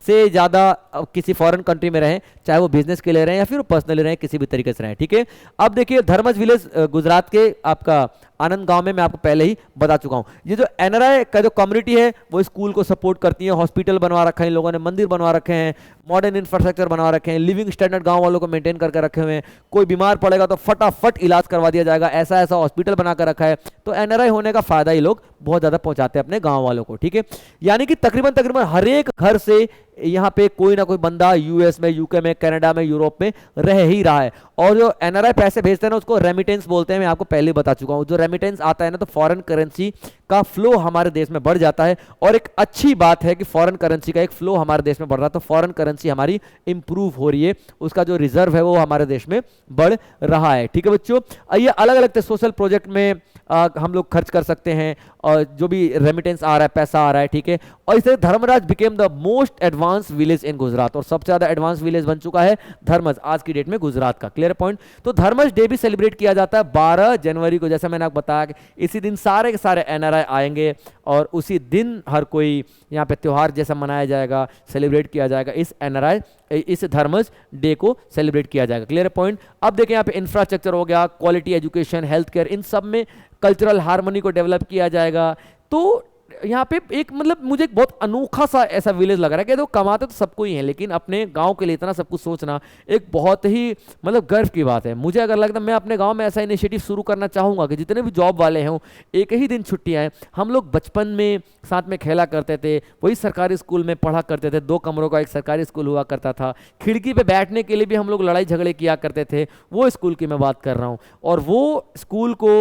से ज्यादा किसी फॉरेन कंट्री में रहें, चाहे वो बिजनेस के लिए रहें या फिर पर्सनली रहें, किसी भी तरीके से रहें, ठीक है। अब देखिए धर्मज विलेज गुजरात के आपका आनंद गांव में मैं आपको पहले ही बता चुका हूं। ये जो एनआरआई का जो कम्युनिटी है वो स्कूल को सपोर्ट करती है, हॉस्पिटल बनवा रखा है इन लोगों ने, मंदिर बनवा रखे हैं, मॉडर्न इंफ्रास्ट्रक्चर बनवा रखे हैं, लिविंग स्टैंडर्ड गांव वालों को मेंटेन करके रखे हुए हैं। कोई बीमार पड़ेगा तो फटाफट इलाज करवा दिया जाएगा, ऐसा ऐसा हॉस्पिटल बनाकर रखा है। तो एनआरआई होने का फायदा ये लोग बहुत ज्यादा पहुंचाते हैं अपने गांव वालों को, ठीक है। यानी कि तकरीबन तकरीबन हर एक घर से यहाँ पे कोई ना कोई बंदा यूएस में, यूके में, कनाडा में, यूरोप में रह ही रहा है। और जो एनआरआई पैसे भेजते हैं ना उसको रेमिटेंस बोलते हैं, मैं आपको पहले बता चुका हूं। जो रेमिटेंस आता है ना तो फॉरेन करेंसी का फ्लो हमारे देश में बढ़ जाता है। और एक अच्छी बात है कि फॉरेन करेंसी का एक फ्लो हमारे देश में बढ़ रहा है, तो फॉरेन करेंसी हमारी इंप्रूव हो रही है, उसका जो रिजर्व है वो हमारे देश में बढ़ रहा है, ठीक है बच्चों। ये अलग अलग सोशल प्रोजेक्ट में हम लोग खर्च कर सकते हैं, और जो भी रेमिटेंस आ रहा है, पैसा आ रहा है, ठीक है। और इसे Dharmraj became the most advance village in Gujarat, और सबसे ज्यादा एडवांस विलेज बन चुका है धर्मज आज की डेट में गुजरात का। Clear point. तो धर्मज डे भी सेलिब्रेट किया जाता है 12 जनवरी को, जैसा मैंने आपको बताया कि इसी दिन सारे के सारे एनआरआई आएंगे और उसी दिन हर कोई यहाँ पे त्योहार जैसा मनाया जाएगा, सेलिब्रेट किया जाएगा, इस धर्मज डे को सेलिब्रेट किया जाएगा। Clear point. अब देखें यहाँ पे इंफ्रास्ट्रक्चर हो गया, क्वालिटी एजुकेशन, हेल्थ केयर, इन सब में कल्चरल हार्मनी को डेवलप किया जाएगा। तो यहाँ पे एक मतलब मुझे एक बहुत अनोखा सा ऐसा विलेज लग रहा है कि तो कमाते तो सबको ही है, लेकिन अपने गांव के लिए इतना सब कुछ सोचना एक बहुत ही मतलब गर्व की बात है। मुझे अगर लगता है मैं अपने गांव में ऐसा इनिशिएटिव शुरू करना चाहूंगा कि जितने भी जॉब वाले हैं एक ही दिन छुट्टियां हैं। हम लोग बचपन में साथ में खेला करते थे, वही सरकारी स्कूल में पढ़ा करते थे, 2 कमरों का एक सरकारी स्कूल हुआ करता था, खिड़की पे बैठने के लिए भी हम लोग लड़ाई झगड़े किया करते थे, वो स्कूल की मैं बात कर रहा हूँ। और वो स्कूल को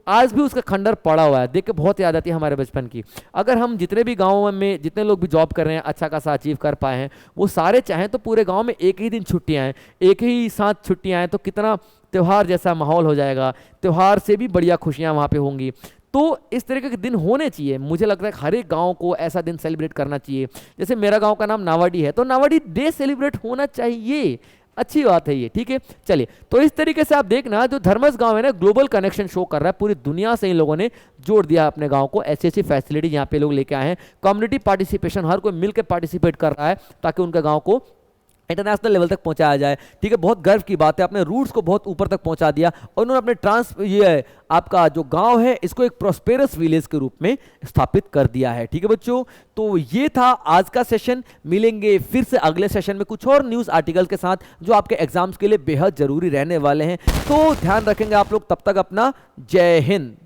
आज भी उसका खंडर पड़ा हुआ है, देख के बहुत याद आती है हमारे बचपन की। अगर हम जितने भी गाँव में जितने लोग भी जॉब कर रहे हैं अच्छा खासा अचीव कर पाए हैं, वो सारे चाहें तो पूरे गांव में एक ही दिन छुट्टियां हैं, एक ही साथ छुट्टियां हैं, तो कितना त्योहार जैसा माहौल हो जाएगा, त्योहार से भी बढ़िया खुशियां वहां पे होंगी। तो इस तरीके के दिन होने चाहिए। मुझे लगता है हर एक गांव को ऐसा दिन सेलिब्रेट करना चाहिए। जैसे मेरा गांव का नाम नावाडी है, तो नावाडी डे सेलिब्रेट होना चाहिए, अच्छी बात है ये, ठीक है। चलिए, तो इस तरीके से आप देखना जो धर्मज गांव है ना, ग्लोबल कनेक्शन शो कर रहा है, पूरी दुनिया से इन लोगों ने जोड़ दिया अपने गांव को। ऐसी ऐसी फैसिलिटी यहाँ पे लोग लेके आए हैं, कम्युनिटी पार्टिसिपेशन, हर कोई मिलकर पार्टिसिपेट कर रहा है ताकि उनके गांव को इंटरनेशनल लेवल तक पहुंचाया जाए, ठीक है। बहुत गर्व की बात है, अपने रूट्स को बहुत ऊपर तक पहुंचा दिया और उन्होंने अपने ये आपका जो गांव है इसको एक प्रोस्पेरस विलेज के रूप में स्थापित कर दिया है, ठीक है बच्चों। तो ये था आज का सेशन। मिलेंगे फिर से अगले सेशन में कुछ और न्यूज आर्टिकल के साथ जो आपके एग्जाम्स के लिए बेहद जरूरी रहने वाले हैं। तो ध्यान रखेंगे आप लोग, तब तक अपना जय हिंद।